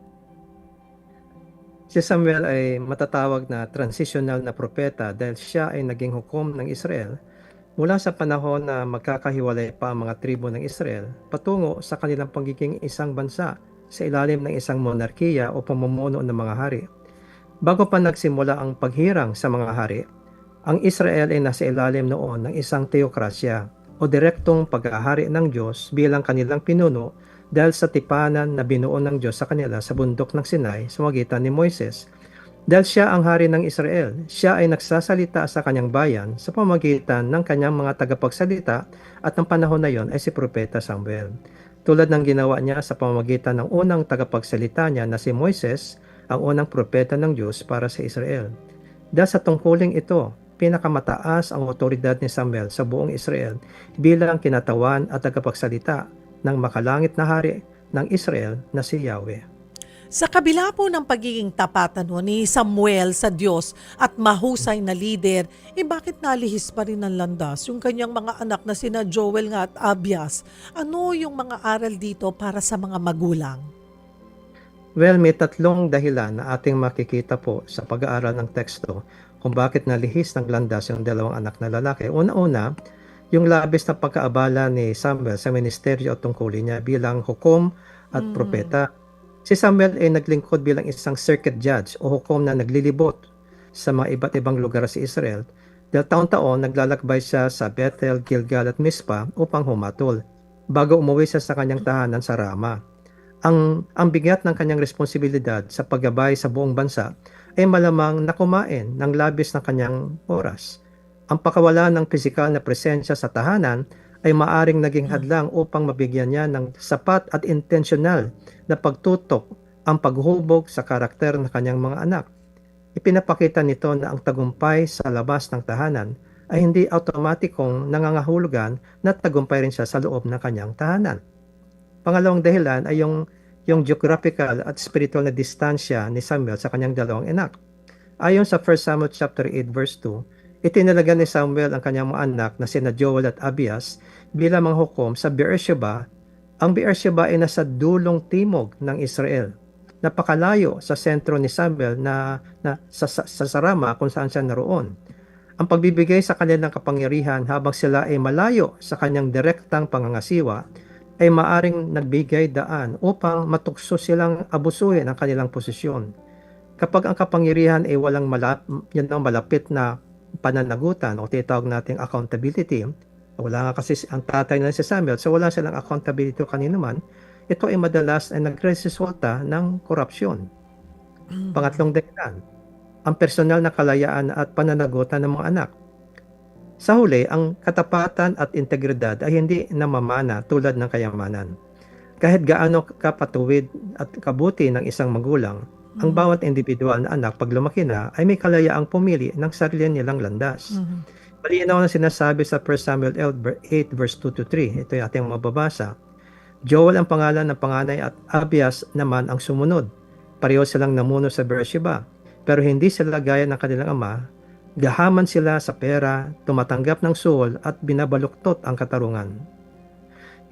Si Samuel ay matatawag na transitional na propeta dahil siya ay naging hukom ng Israel mula sa panahon na magkakahiwalay pa ang mga tribo ng Israel patungo sa kanilang pagiging isang bansa sa ilalim ng isang monarkiya o pamumuno ng mga hari. Bago pa nagsimula ang paghirang sa mga hari, ang Israel ay nasa ilalim noon ng isang teokrasya o direktong pag-aahari ng Diyos bilang kanilang pinuno dahil sa tipanan na binuo ng Diyos sa kanila sa bundok ng Sinai sa magitan ni Moises. Dahil siya ang hari ng Israel, siya ay nagsasalita sa kanyang bayan sa pamamagitan ng kanyang mga tagapagsalita at ng panahon na yon ay si Propeta Samuel. Tulad ng ginawa niya sa pamamagitan ng unang tagapagsalita niya na si Moises, ang unang propeta ng Diyos para sa Israel. Dahil sa tungkuling ito, pinakamataas ang otoridad ni Samuel sa buong Israel bilang kinatawan at tagapagsalita ng makalangit na hari ng Israel na si Yahweh. Sa kabila po ng pagiging tapatan ni Samuel sa Diyos at mahusay na leader, bakit nalihis pa rin ng landas yung kanyang mga anak na sina Joel at Abias? Ano yung mga aral dito para sa mga magulang? Well, may 3 dahilan na ating makikita po sa pag-aaral ng teksto kung bakit nalihis ng landas yung 2 anak na lalaki. Una-una, yung labis na pagkaabala ni Samuel sa ministeryo at tungkulin niya bilang hukom at propeta. Si Samuel ay naglingkod bilang isang circuit judge o hukom na naglilibot sa mga iba't ibang lugar sa Israel dahil taon-taon naglalakbay siya sa Bethel, Gilgal at Mizpah upang humatol bago umuwi siya sa kanyang tahanan sa Rama. Ang bigat ng kanyang responsibilidad sa paggabay sa buong bansa ay malamang nakumain ng labis ng kanyang oras. Ang pakawala ng pisikal na presensya sa tahanan ay maaring naging hadlang upang mabigyan niya ng sapat at intentional na pagtutok ang paghubog sa karakter ng kanyang mga anak. Ipinapakita nito na ang tagumpay sa labas ng tahanan ay hindi automatikong nangangahulugan na tagumpay rin siya sa loob ng kanyang tahanan. Pangalawang dahilan ay yung geographical at spiritual na distansya ni Samuel sa kanyang 2 anak. Ayon sa 1 Samuel chapter 8 verse 2, itinalaga ni Samuel ang kanyang mga anak na sina Joel at Abias bilang mga hukom sa Beersheba. Ang Beersheba ay nasa dulong timog ng Israel. Napakalayo sa sentro ni Samuel na sa Rama kung saan siya naroon. Ang pagbibigay sa kanilang kapangyarihan habang sila ay malayo sa kanyang direktang pangangasiwa ay maaring nagbigay daan upang matukso silang abusuhin ang kanilang posisyon. Kapag ang kapangyarihan ay walang malapit na pananagutan o tinatawag nating accountability, wala nga kasi ang tatay na si Samuel, so wala silang accountability kanino man, ito ay madalas ay nagresulta ng korupsyon. Pangatlong dahilan, ang personal na kalayaan at pananagutan ng mga anak. Sa huli, ang katapatan at integridad ay hindi namamana tulad ng kayamanan. Kahit gaano kapatuwid at kabuti ng isang magulang, ang bawat individual na anak pag lumaki na ay may kalayaang pumili ng sarili nilang landas. Malinaw na sinasabi sa 1 Samuel 8 verse 2-3. Ito yung ating mababasa. Joel ang pangalan ng panganay at Abias naman ang sumunod. Pareho silang namuno sa Beersheba. Pero hindi sila gaya ng kanilang ama. Gahaman sila sa pera, tumatanggap ng suhol at binabaluktot ang katarungan.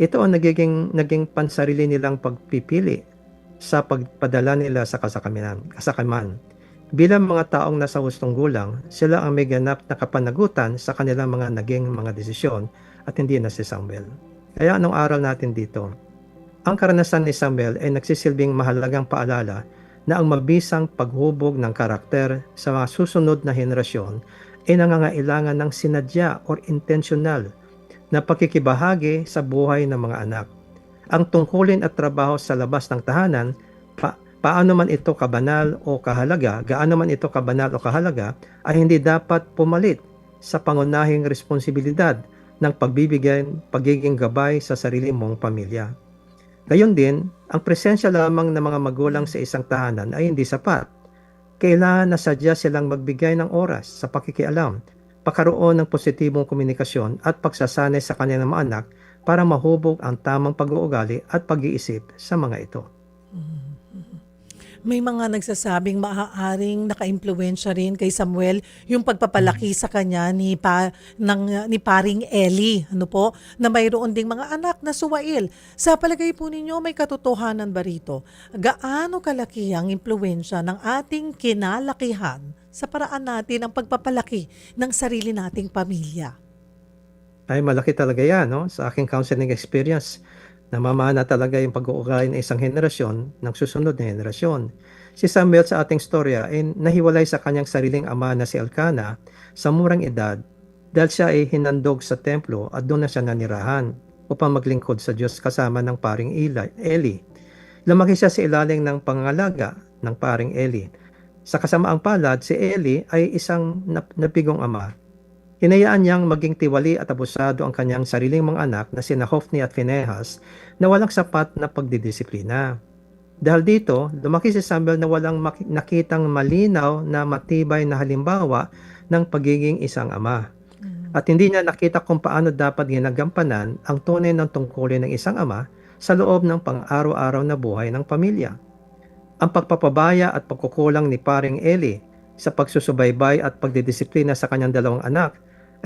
Ito ang naging pansarili nilang pagpipili sa pagpadala nila sa kasakaman. Bilang mga taong nasa hustong gulang, sila ang may ganap na kapanagutan sa kanilang mga naging mga desisyon at hindi na si Samuel. Kaya anong aral natin dito? Ang karanasan ni Samuel ay nagsisilbing mahalagang paalala na ang mabisang paghubog ng karakter sa mga susunod na henerasyon ay nangangailangan ng sinadya or intentional na pakikibahagi sa buhay ng mga anak. Ang tungkulin at trabaho sa labas ng tahanan, paano man ito kabanal o kahalaga, gaano man ito kabanal o kahalaga, ay hindi dapat pumalit sa pangunahing responsibilidad ng pagiging gabay sa sarili mong pamilya. Gayon din, ang presensya lamang ng mga magulang sa isang tahanan ay hindi sapat. Kailangan na sadya silang magbigay ng oras sa pakikialam, pagkaroon ng positibong komunikasyon at pagsasanay sa kanilang mga anak para mahubog ang tamang pag-uugali at pag-iisip sa mga ito. May mga nagsasabing maaaring naka-impluwensya rin kay Samuel yung pagpapalaki sa kanya ni paring Eli, na mayroon ding mga anak na suwail. Sa palagay po ninyo, may katotohanan ba rito? Gaano kalaki ang impluwensya ng ating kinalakihan sa paraan natin ang pagpapalaki ng sarili nating pamilya? Ay malaki talaga yan, no? Sa aking counseling experience, namamana talaga yung pag-uugali ng isang henerasyon ng susunod na henerasyon. Si Samuel sa ating storya ay nahiwalay sa kanyang sariling ama na si Elkanah sa murang edad dahil siya ay hinandog sa templo at doon na siya nanirahan upang maglingkod sa Diyos kasama ng paring Eli. Lumaki siya sa ilalim ng pangangalaga ng paring Eli. Sa kasamaang palad, si Eli ay isang napigong ama. Hinayaan niyang maging tiwali at abusado ang kanyang sariling mga anak na sina Hofni at Phinehas na walang sapat na pagdidisiplina. Dahil dito, lumaki si Samuel na walang nakitang malinaw na matibay na halimbawa ng pagiging isang ama. At hindi niya nakita kung paano dapat ginagampanan ang tunay ng tungkulin ng isang ama sa loob ng pang-araw-araw na buhay ng pamilya. Ang pagpapabaya at pagkukulang ni paring Eli sa pagsusubaybay at pagdidisiplina sa kanyang dalawang anak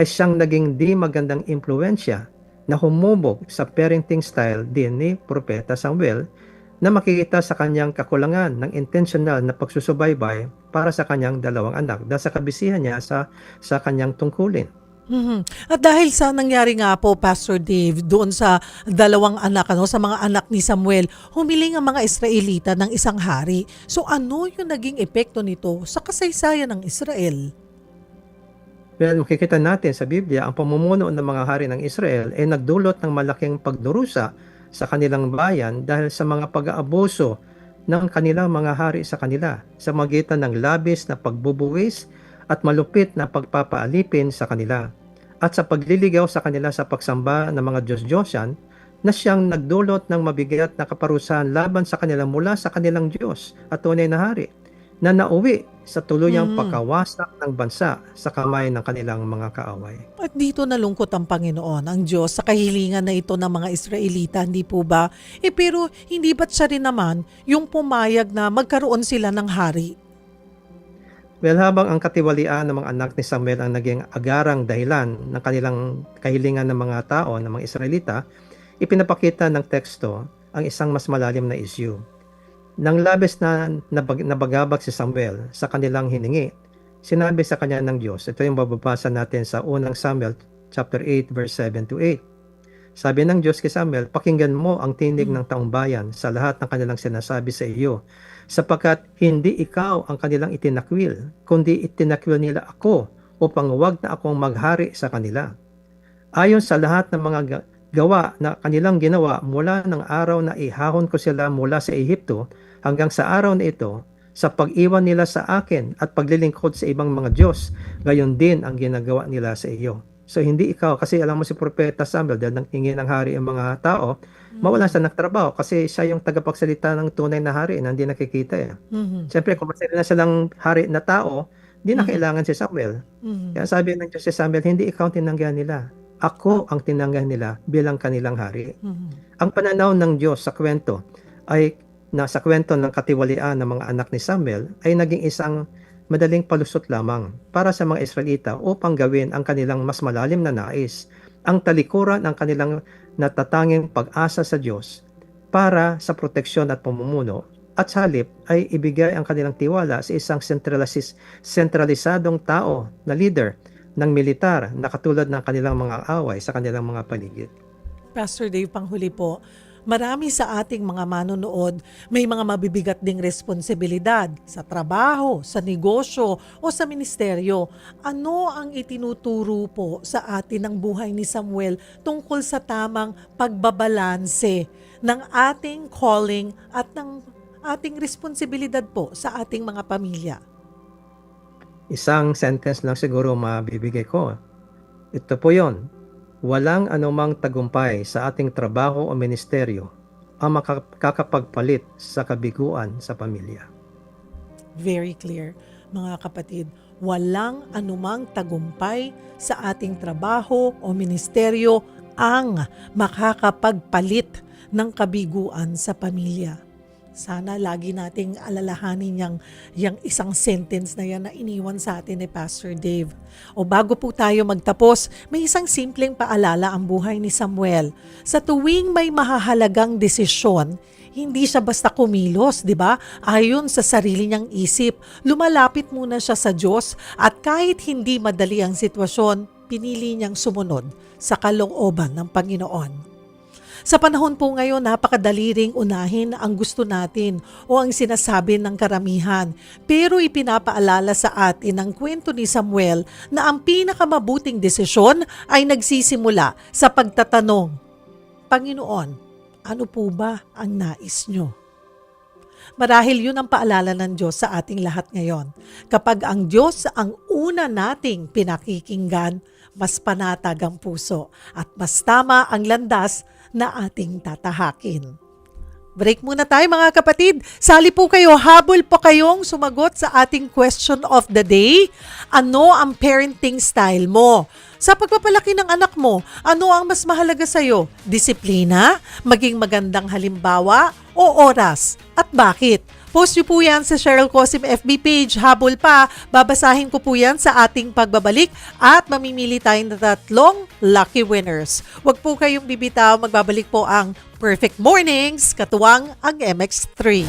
ay siyang naging di magandang impluensya na humubog sa parenting style din ni Propeta Samuel na makikita sa kanyang kakulangan ng intentional na pagsusubaybay para sa kanyang dalawang anak dahil sa kabisihan niya sa kanyang tungkulin. At dahil sa nangyari nga po, Pastor Dave, doon sa dalawang anak, sa mga anak ni Samuel, humiling ang mga Israelita ng isang hari. So ano yung naging epekto nito sa kasaysayan ng Israel? Well, makikita natin sa Biblia, ang pamumuno ng mga hari ng Israel ay nagdulot ng malaking pagdurusa sa kanilang bayan dahil sa mga pag-aabuso ng kanilang mga hari sa kanila sa magitan ng labis na pagbubuwis at malupit na pagpapaalipin sa kanila at sa pagliligaw sa kanila sa pagsamba ng mga Diyos-Diyosan na siyang nagdulot ng mabigat na kaparusahan laban sa kanila mula sa kanilang Diyos at tunay na hari na nauwi sa tuluyang pagkawasak ng bansa sa kamay ng kanilang mga kaaway. At dito nalungkot ang Panginoon, ang Diyos, sa kahilingan na ito ng mga Israelita, hindi po ba? Pero hindi ba't siya rin naman yung pumayag na magkaroon sila ng hari? Well, habang ang katiwalian ng mga anak ni Samuel ang naging agarang dahilan ng kanilang kahilingan ng mga tao, ng mga Israelita, ipinapakita ng teksto ang isang mas malalim na issue. Nang labis na nabagabag si Samuel sa kanilang hiningi, sinabi sa kanya ng Diyos, ito yung bababasa natin sa unang Samuel chapter 8 verse 7 to 8. Sabi ng Diyos kay Samuel, pakinggan mo ang tinig ng taong bayan sa lahat ng kanilang sinasabi sa iyo, sapagkat hindi ikaw ang kanilang itinakwil, kundi itinakwil nila ako upang huwag na akong maghari sa kanila. Ayon sa lahat ng mga gawa na kanilang ginawa mula ng araw na ihahon ko sila mula sa Ehipto hanggang sa araw na ito, sa pag-iwan nila sa akin at paglilingkod sa ibang mga Diyos, gayon din ang ginagawa nila sa iyo. So hindi ikaw, kasi alam mo si Propeta Samuel, dahil nang hingi ng hari ang mga tao, mawalan siya ng trabaho kasi siya yung tagapagsalita ng tunay na hari na hindi nakikita. Siyempre, kung masaya na silang hari na tao, hindi na kailangan si Samuel. Kaya sabi ng Diyos si Samuel, hindi ikaw tinanggihan nila. Ako ang tinanggihan nila bilang kanilang hari. Ang pananaw ng Diyos sa kwento ay nasa kwento ng katiwalian ng mga anak ni Samuel ay naging isang madaling palusot lamang para sa mga Israelita upang gawin ang kanilang mas malalim na nais, ang talikuran ng kanilang natatanging pag-asa sa Diyos para sa proteksyon at pamumuno, at sa halip ay ibigay ang kanilang tiwala sa isang sentralisadong tao na leader ng militar na katulad ng kanilang mga away sa kanilang mga paligid. Pastor Dave, panghuli po, marami sa ating mga manonood may mga mabibigat ding responsibilidad sa trabaho, sa negosyo o sa ministeryo. Ano ang itinuturo po sa atin ng buhay ni Samuel tungkol sa tamang pagbabalanse ng ating calling at ng ating responsibilidad po sa ating mga pamilya? Isang sentence lang siguro mabibigay ko. Ito po yon. Walang anumang tagumpay sa ating trabaho o ministeryo ang makakapagpalit sa kabiguan sa pamilya. Very clear, mga kapatid. Walang anumang tagumpay sa ating trabaho o ministeryo ang makakapagpalit ng kabiguan sa pamilya. Sana lagi nating alalahanin yung isang sentence na yan na iniwan sa atin ni Pastor Dave. O bago po tayo magtapos, may isang simpleng paalala ang buhay ni Samuel. Sa tuwing may mahahalagang desisyon, hindi siya basta kumilos, di ba? Ayon sa sarili niyang isip, lumalapit muna siya sa Diyos at kahit hindi madali ang sitwasyon, pinili niyang sumunod sa kalooban ng Panginoon. Sa panahon po ngayon, napakadali ring unahin ang gusto natin o ang sinasabi ng karamihan. Pero ipinapaalala sa atin ang kwento ni Samuel na ang pinakamabuting desisyon ay nagsisimula sa pagtatanong, Panginoon, ano po ba ang nais nyo? Marahil yun ang paalala ng Diyos sa ating lahat ngayon. Kapag ang Diyos ang una nating pinakikinggan, mas panatag ang puso at mas tama ang landas na ating tatahakin. Break muna tayo mga kapatid. Sali po kayo, habol po kayong sumagot sa ating question of the day. Ano ang parenting style mo? Sa pagpapalaki ng anak mo, ano ang mas mahalaga sa'yo? Disiplina, maging magandang halimbawa, o oras? At bakit? Post niyo po yan sa Cheryl Cosim FB page. Habol pa, babasahin ko po yan sa ating pagbabalik at mamimili tayong 3 lucky winners. Huwag po kayong bibitaw, magbabalik po ang Perfect Mornings, katuwang ang MX3.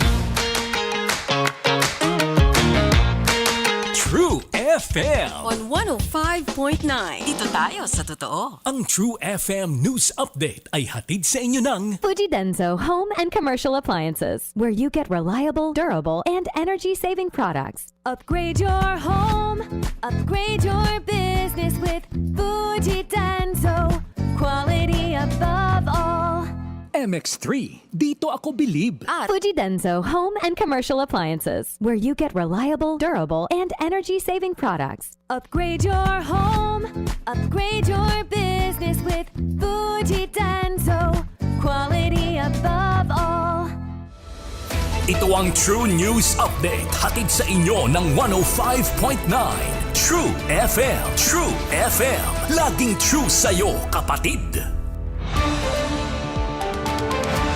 True FM. On 105.9. Dito tayo sa totoo. Ang True FM News Update ay hatid sa inyo ng Fujidenzo Home and Commercial Appliances, where you get reliable, durable, and energy-saving products. Upgrade your home, upgrade your business with Fujidenzo. Quality above all. MX3. Dito ako believe. At Fujidenzo Home and Commercial Appliances, where you get reliable, durable, and energy-saving products. Upgrade your home, upgrade your business with Fujidenzo. Quality above all. Ito ang True News Update, hatid sa inyo ng 105.9 True FM. True FM. Laging true sa'yo, kapatid.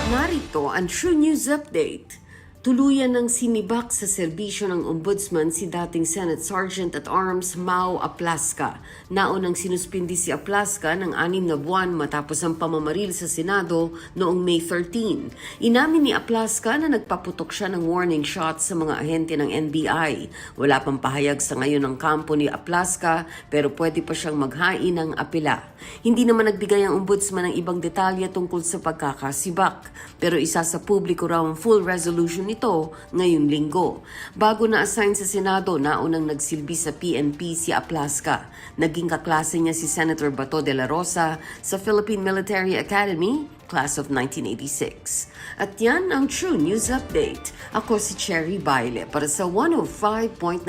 Narito ang True News Update. Tuluyan ng sinibak sa serbisyo ng Ombudsman si dating Senate Sergeant at Arms Mau Aplaska. Naunang sinuspindi si Aplaska ng 6 na buwan matapos ang pamamaril sa Senado noong May 13. Inamin ni Aplaska na nagpaputok siya ng warning shots sa mga ahente ng NBI. Wala pang pahayag sa ngayon ng kampo ni Aplaska pero pwede pa siyang maghain ng apela. Hindi naman nagbigay ang Ombudsman ng ibang detalye tungkol sa pagkakasibak pero isa sa publiko raw ang full resolution nito ngayong linggo. Bago na-assign sa Senado, naunang nagsilbi sa PNP si Aplaska. Naging kaklase niya si Senator Bato de la Rosa sa Philippine Military Academy, Class of 1986. At yan ang True News Update. Ako si Cherry Baile para sa 105.9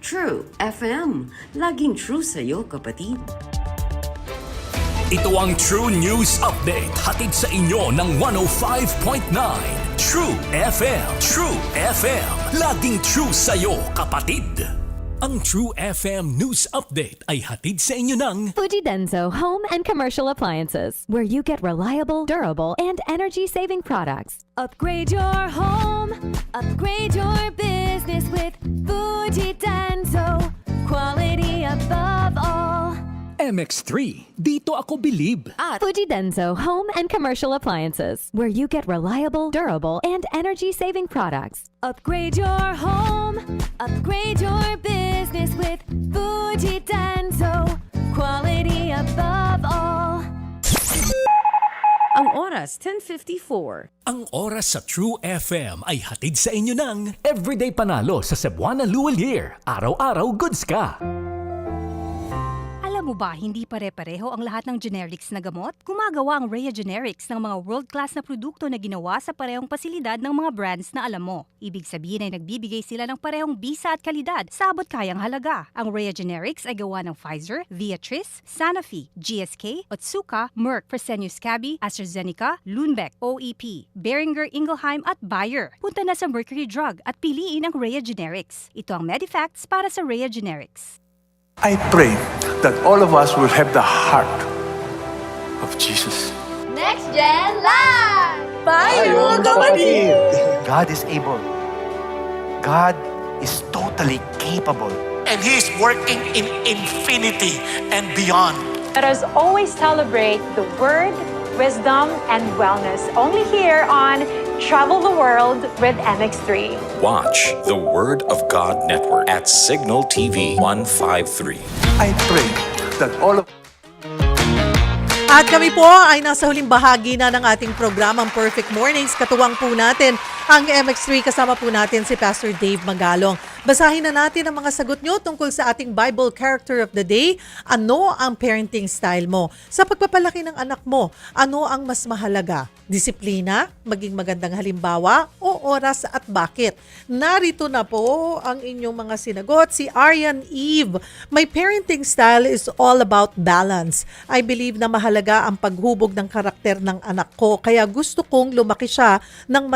True FM. Laging true sa'yo, kapatid. Ito ang True News Update, hatid sa inyo ng 105.9 True FM. True FM. Laging true sa'yo, kapatid. Ang True FM News Update ay hatid sa inyo ng Fujidenzo Home and Commercial Appliances, where you get reliable, durable, and energy-saving products. Upgrade your home, upgrade your business with Fujidenzo. Quality above all. MX3. Dito ako believe. At Fujidenzo Home and Commercial Appliances, where you get reliable, durable, and energy-saving products. Upgrade your home, upgrade your business with Fujidenzo. Quality above all. Ang oras, 10:54. Ang oras sa True FM ay hatid sa inyo ng Everyday Panalo sa Cebuana Luwalier. Araw-araw goods ka. Alam Alam mo ba, hindi pare-pareho ang lahat ng generics na gamot? Gumagawa ang Rhea Generics ng mga world-class na produkto na ginawa sa parehong pasilidad ng mga brands na alam mo. Ibig sabihin ay nagbibigay sila ng parehong bisa at kalidad sa abot kayang halaga. Ang Rhea Generics ay gawa ng Pfizer, Viatris, Sanofi, GSK, Otsuka, Merck, Fresenius Kabi, AstraZeneca, Lundbeck, OEP, Boehringer Ingelheim at Bayer. Punta na sa Mercury Drug at piliin ang Rhea Generics. Ito ang Medifacts para sa Rhea Generics. I pray that all of us will have the heart of Jesus. Next Gen Live! Tayo, mga kapatid! God is able. God is totally capable. And He is working in infinity and beyond. Let us always celebrate the word, wisdom, and wellness only here on Travel the World with MX3. Watch the Word of God Network at Signal TV 153. I pray that all of At kami po ay nasa huling bahagi na ng ating programang Perfect Mornings. Katuwang po natin ang MX3, kasama po natin si Pastor Dave Magalong. Basahin na natin ang mga sagot nyo tungkol sa ating Bible Character of the Day. Ano ang parenting style mo? Sa pagpapalaki ng anak mo, ano ang mas mahalaga? Disiplina, maging magandang halimbawa, o oras at bakit? Narito na po ang inyong mga sinagot. Si Arian Eve, my parenting style is all about balance. I believe na mahalaga ang paghubog ng karakter ng anak ko, kaya gusto kong lumaki siya ng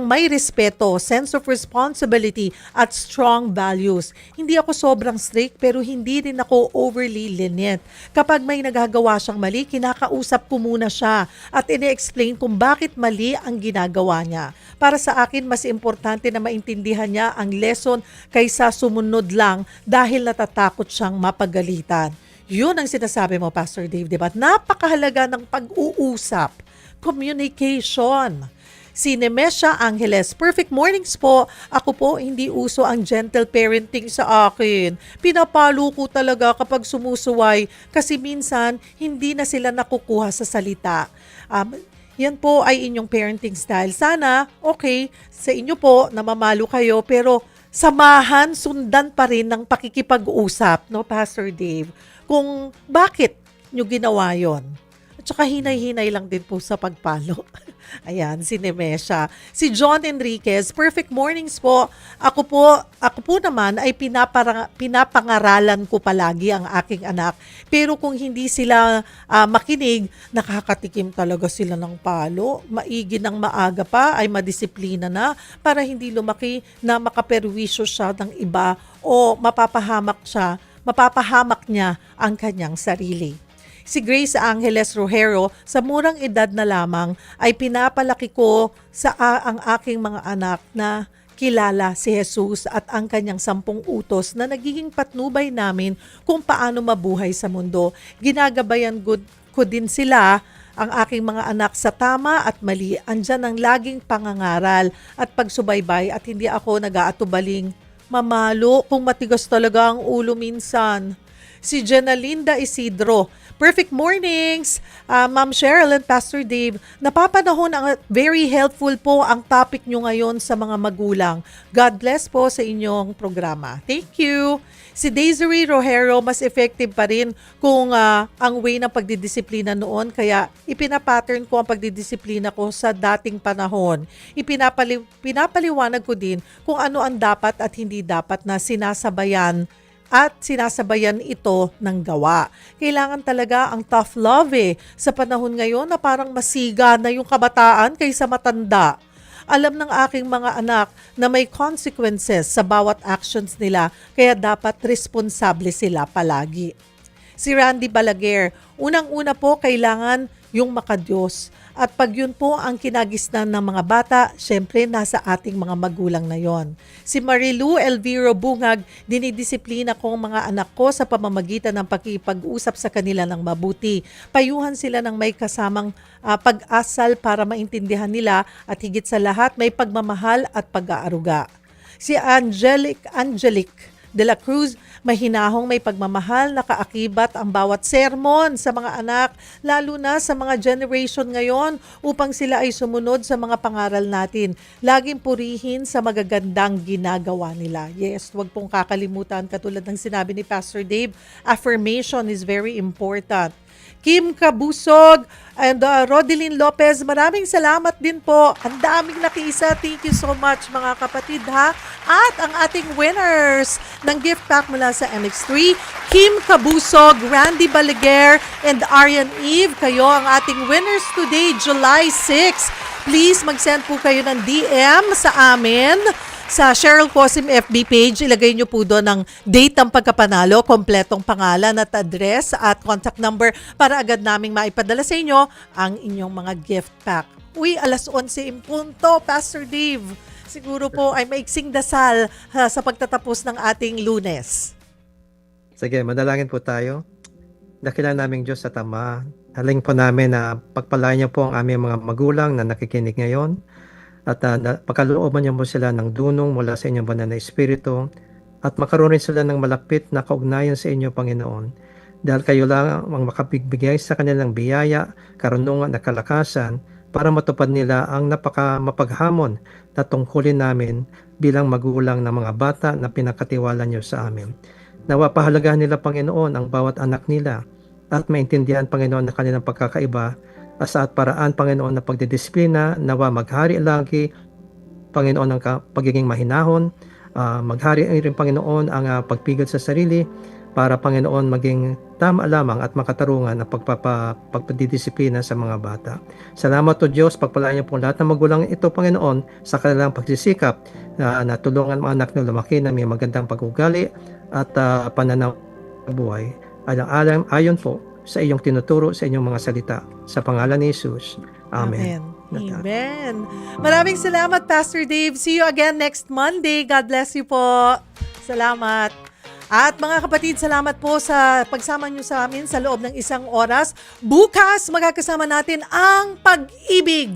may respeto, sense of responsibility at strong values. Hindi ako sobrang strict pero hindi rin ako overly lenient. Kapag may nagagawa siyang mali, kinakausap ko muna siya at ine-explain kung bakit mali ang ginagawa niya. Para sa akin, mas importante na maintindihan niya ang lesson kaysa sumunod lang dahil natatakot siyang mapagalitan. Yun ang sinasabi mo, Pastor Dave, diba? Napakahalaga ng pag-uusap, communication. Si Nemesha Angeles, perfect mornings po. Ako po, hindi uso ang gentle parenting sa akin. Pinapalo ko talaga kapag sumusuway kasi minsan hindi na sila nakukuha sa salita. Yan po ay inyong parenting style. Sana, okay, sa inyo po, namamalo kayo, pero samahan, sundan pa rin ng pakikipag-usap, no, Pastor Dave, kung bakit nyo ginawa yon. At saka hinay-hinay lang din po sa pagpalo. Ayan, si Nemesha. Si John Enriquez, perfect mornings po. Ako po naman ay pinapangaralan ko palagi ang aking anak. Pero kung hindi sila makinig, nakakatikim talaga sila ng palo. Maigi ng maaga pa ay madisiplina na para hindi lumaki na makaperwisyo siya ng iba o mapapahamak niya ang kanyang sarili. Si Grace Angeles Rojero, sa murang edad na lamang ay pinapalaki ko sa ang aking mga anak na kilala si Jesus at ang kanyang 10 utos na nagiging patnubay namin kung paano mabuhay sa mundo. Ginagabayan ko din sila, ang aking mga anak, sa tama at mali. Andyan ang laging pangangaral at pagsubaybay at hindi ako nag-aatubaling mamalo kung matigas talaga ang ulo minsan. Si Jenalinda Isidro, perfect mornings, Ma'am Cheryl and Pastor Dave. Napapanahon ang very helpful po ang topic nyo ngayon sa mga magulang. God bless po sa inyong programa. Thank you. Si Desiree Rojero, mas effective pa rin kung ang way ng pagdidisiplina noon, kaya ipinapattern ko ang pagdidisiplina ko sa dating panahon. Pinapaliwanag ko din kung ano ang dapat at hindi dapat na sinasabayan ito ng gawa. Kailangan talaga ang tough love sa panahon ngayon na parang masiga na yung kabataan kaysa matanda. Alam ng aking mga anak na may consequences sa bawat actions nila, kaya dapat responsable sila palagi. Si Randy Balaguer, unang-una po kailangan yung makadiyos. At pag yun po ang kinagisnan ng mga bata, syempre nasa ating mga magulang na yon. Si Marilu Elviro Bungag, dinidisiplina ko ang mga anak ko sa pamamagitan ng pakipag-usap sa kanila ng mabuti. Payuhan sila ng may kasamang pag-asal para maintindihan nila at higit sa lahat may pagmamahal at pag-aaruga. Si Angelic de la Cruz, mahinahong may pagmamahal na kaakibat ang bawat sermon sa mga anak, lalo na sa mga generation ngayon upang sila ay sumunod sa mga pangaral natin. Laging purihin sa magagandang ginagawa nila. Yes, huwag pong kakalimutan, katulad ng sinabi ni Pastor Dave, affirmation is very important. Kim Kabusog and Rodeline Lopez, maraming salamat din po. Ang daming nakiisa. Thank you so much mga kapatid ha. At ang ating winners ng gift pack mula sa MX3, Kim Kabusog, Randy Balaguer, and Arian Eve. Kayo ang ating winners today, July 6. Please mag-send po kayo ng DM sa amin. Sa Cheryl Cosim FB page, ilagay nyo po doon ang date ng pagkapanalo, kompletong pangalan at address at contact number para agad naming maipadala sa inyo ang inyong mga gift pack. Uy, 11:00 punto, Pastor Dave. Siguro po ay maiksing dasal sa pagtatapos ng ating Lunes. Sige, manalangin po tayo. Dakilan naming Diyos sa Ama. Haling po namin na pagpalain niyo po ang aming mga magulang na nakikinig ngayon. At pagkalooban niyo po sila ng dunong mula sa inyong banal na espiritu at makaroon rin sila ng malapit na kaugnayan sa inyo, Panginoon. Dahil kayo lang ang makabigbigay sa kanilang biyaya, karunungan at kalakasan para matupad nila ang mapaghamon na tungkulin namin bilang magulang ng mga bata na pinakatiwala niyo sa amin. Nawa pahalagahan nila, Panginoon, ang bawat anak nila at maintindihan, Panginoon, na kanilang pagkakaiba sa at paraan, Panginoon, na pagdidisiplina. Nawa maghari lagi, Panginoon, ang pagiging mahinahon. Maghari rin, Panginoon, ang pagpigil sa sarili para, Panginoon, maging tama lamang at makatarungan ang pagdidisiplina sa mga bata. Salamat o Diyos, pagpalaan niyo po lahat ng magulang ito, Panginoon, sa kanilang pagsisikap na tulungan mga anak na lumaki na may magandang pag-ugali at pananaw sa buhay. Ayon po sa iyong tinuturo sa inyong mga salita. Sa pangalan ni Jesus. Amen. Amen. Maraming salamat, Pastor Dave. See you again next Monday. God bless you po. Salamat. At mga kapatid, salamat po sa pagsama nyo sa amin sa loob ng 1 oras. Bukas, magkakasama natin ang Pag-ibig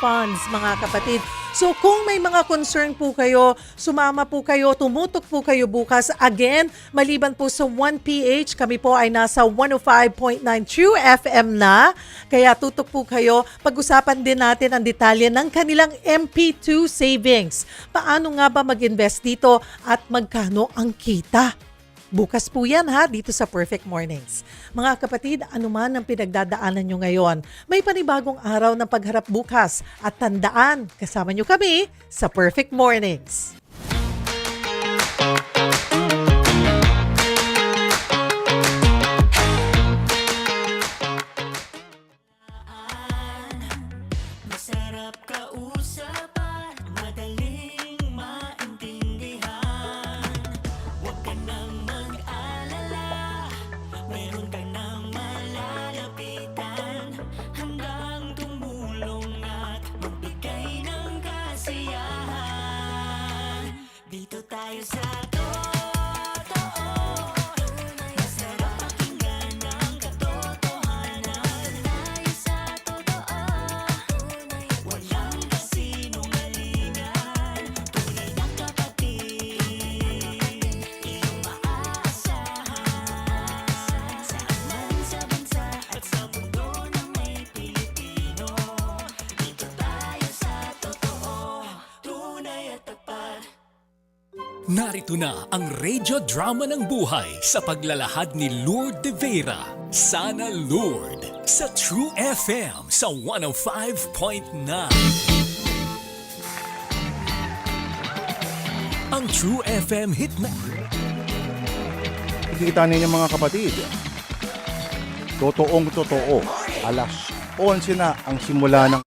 Funds, mga kapatid. So kung may mga concern po kayo, sumama po kayo, tumutok po kayo bukas. Again, maliban po sa 1PH, kami po ay nasa 105.9 True FM na. Kaya tutok po kayo. Pag-usapan din natin ang detalye ng kanilang MP2 savings. Paano nga ba mag-invest dito at magkano ang kita? Bukas po yan ha, dito sa Perfect Mornings. Mga kapatid, anuman ang pinagdadaanan nyo ngayon, may panibagong araw ng pagharap bukas. At tandaan, kasama nyo kami sa Perfect Mornings. Masarap kausapan, madaling maintindihan. Huwag ka nang mag-alala, meron ka nang malalapitan. Handang tumulong at magbigay ng kasiyahan. Dito tayo sa narito na ang radio drama ng buhay sa paglalahad ni Lourdes de Vera. Sana Lourdes sa True FM sa 105.9. Ang True FM hit na. Nakikita ninyo mga kapatid, totoong totoo, alas 11 na ang simula ng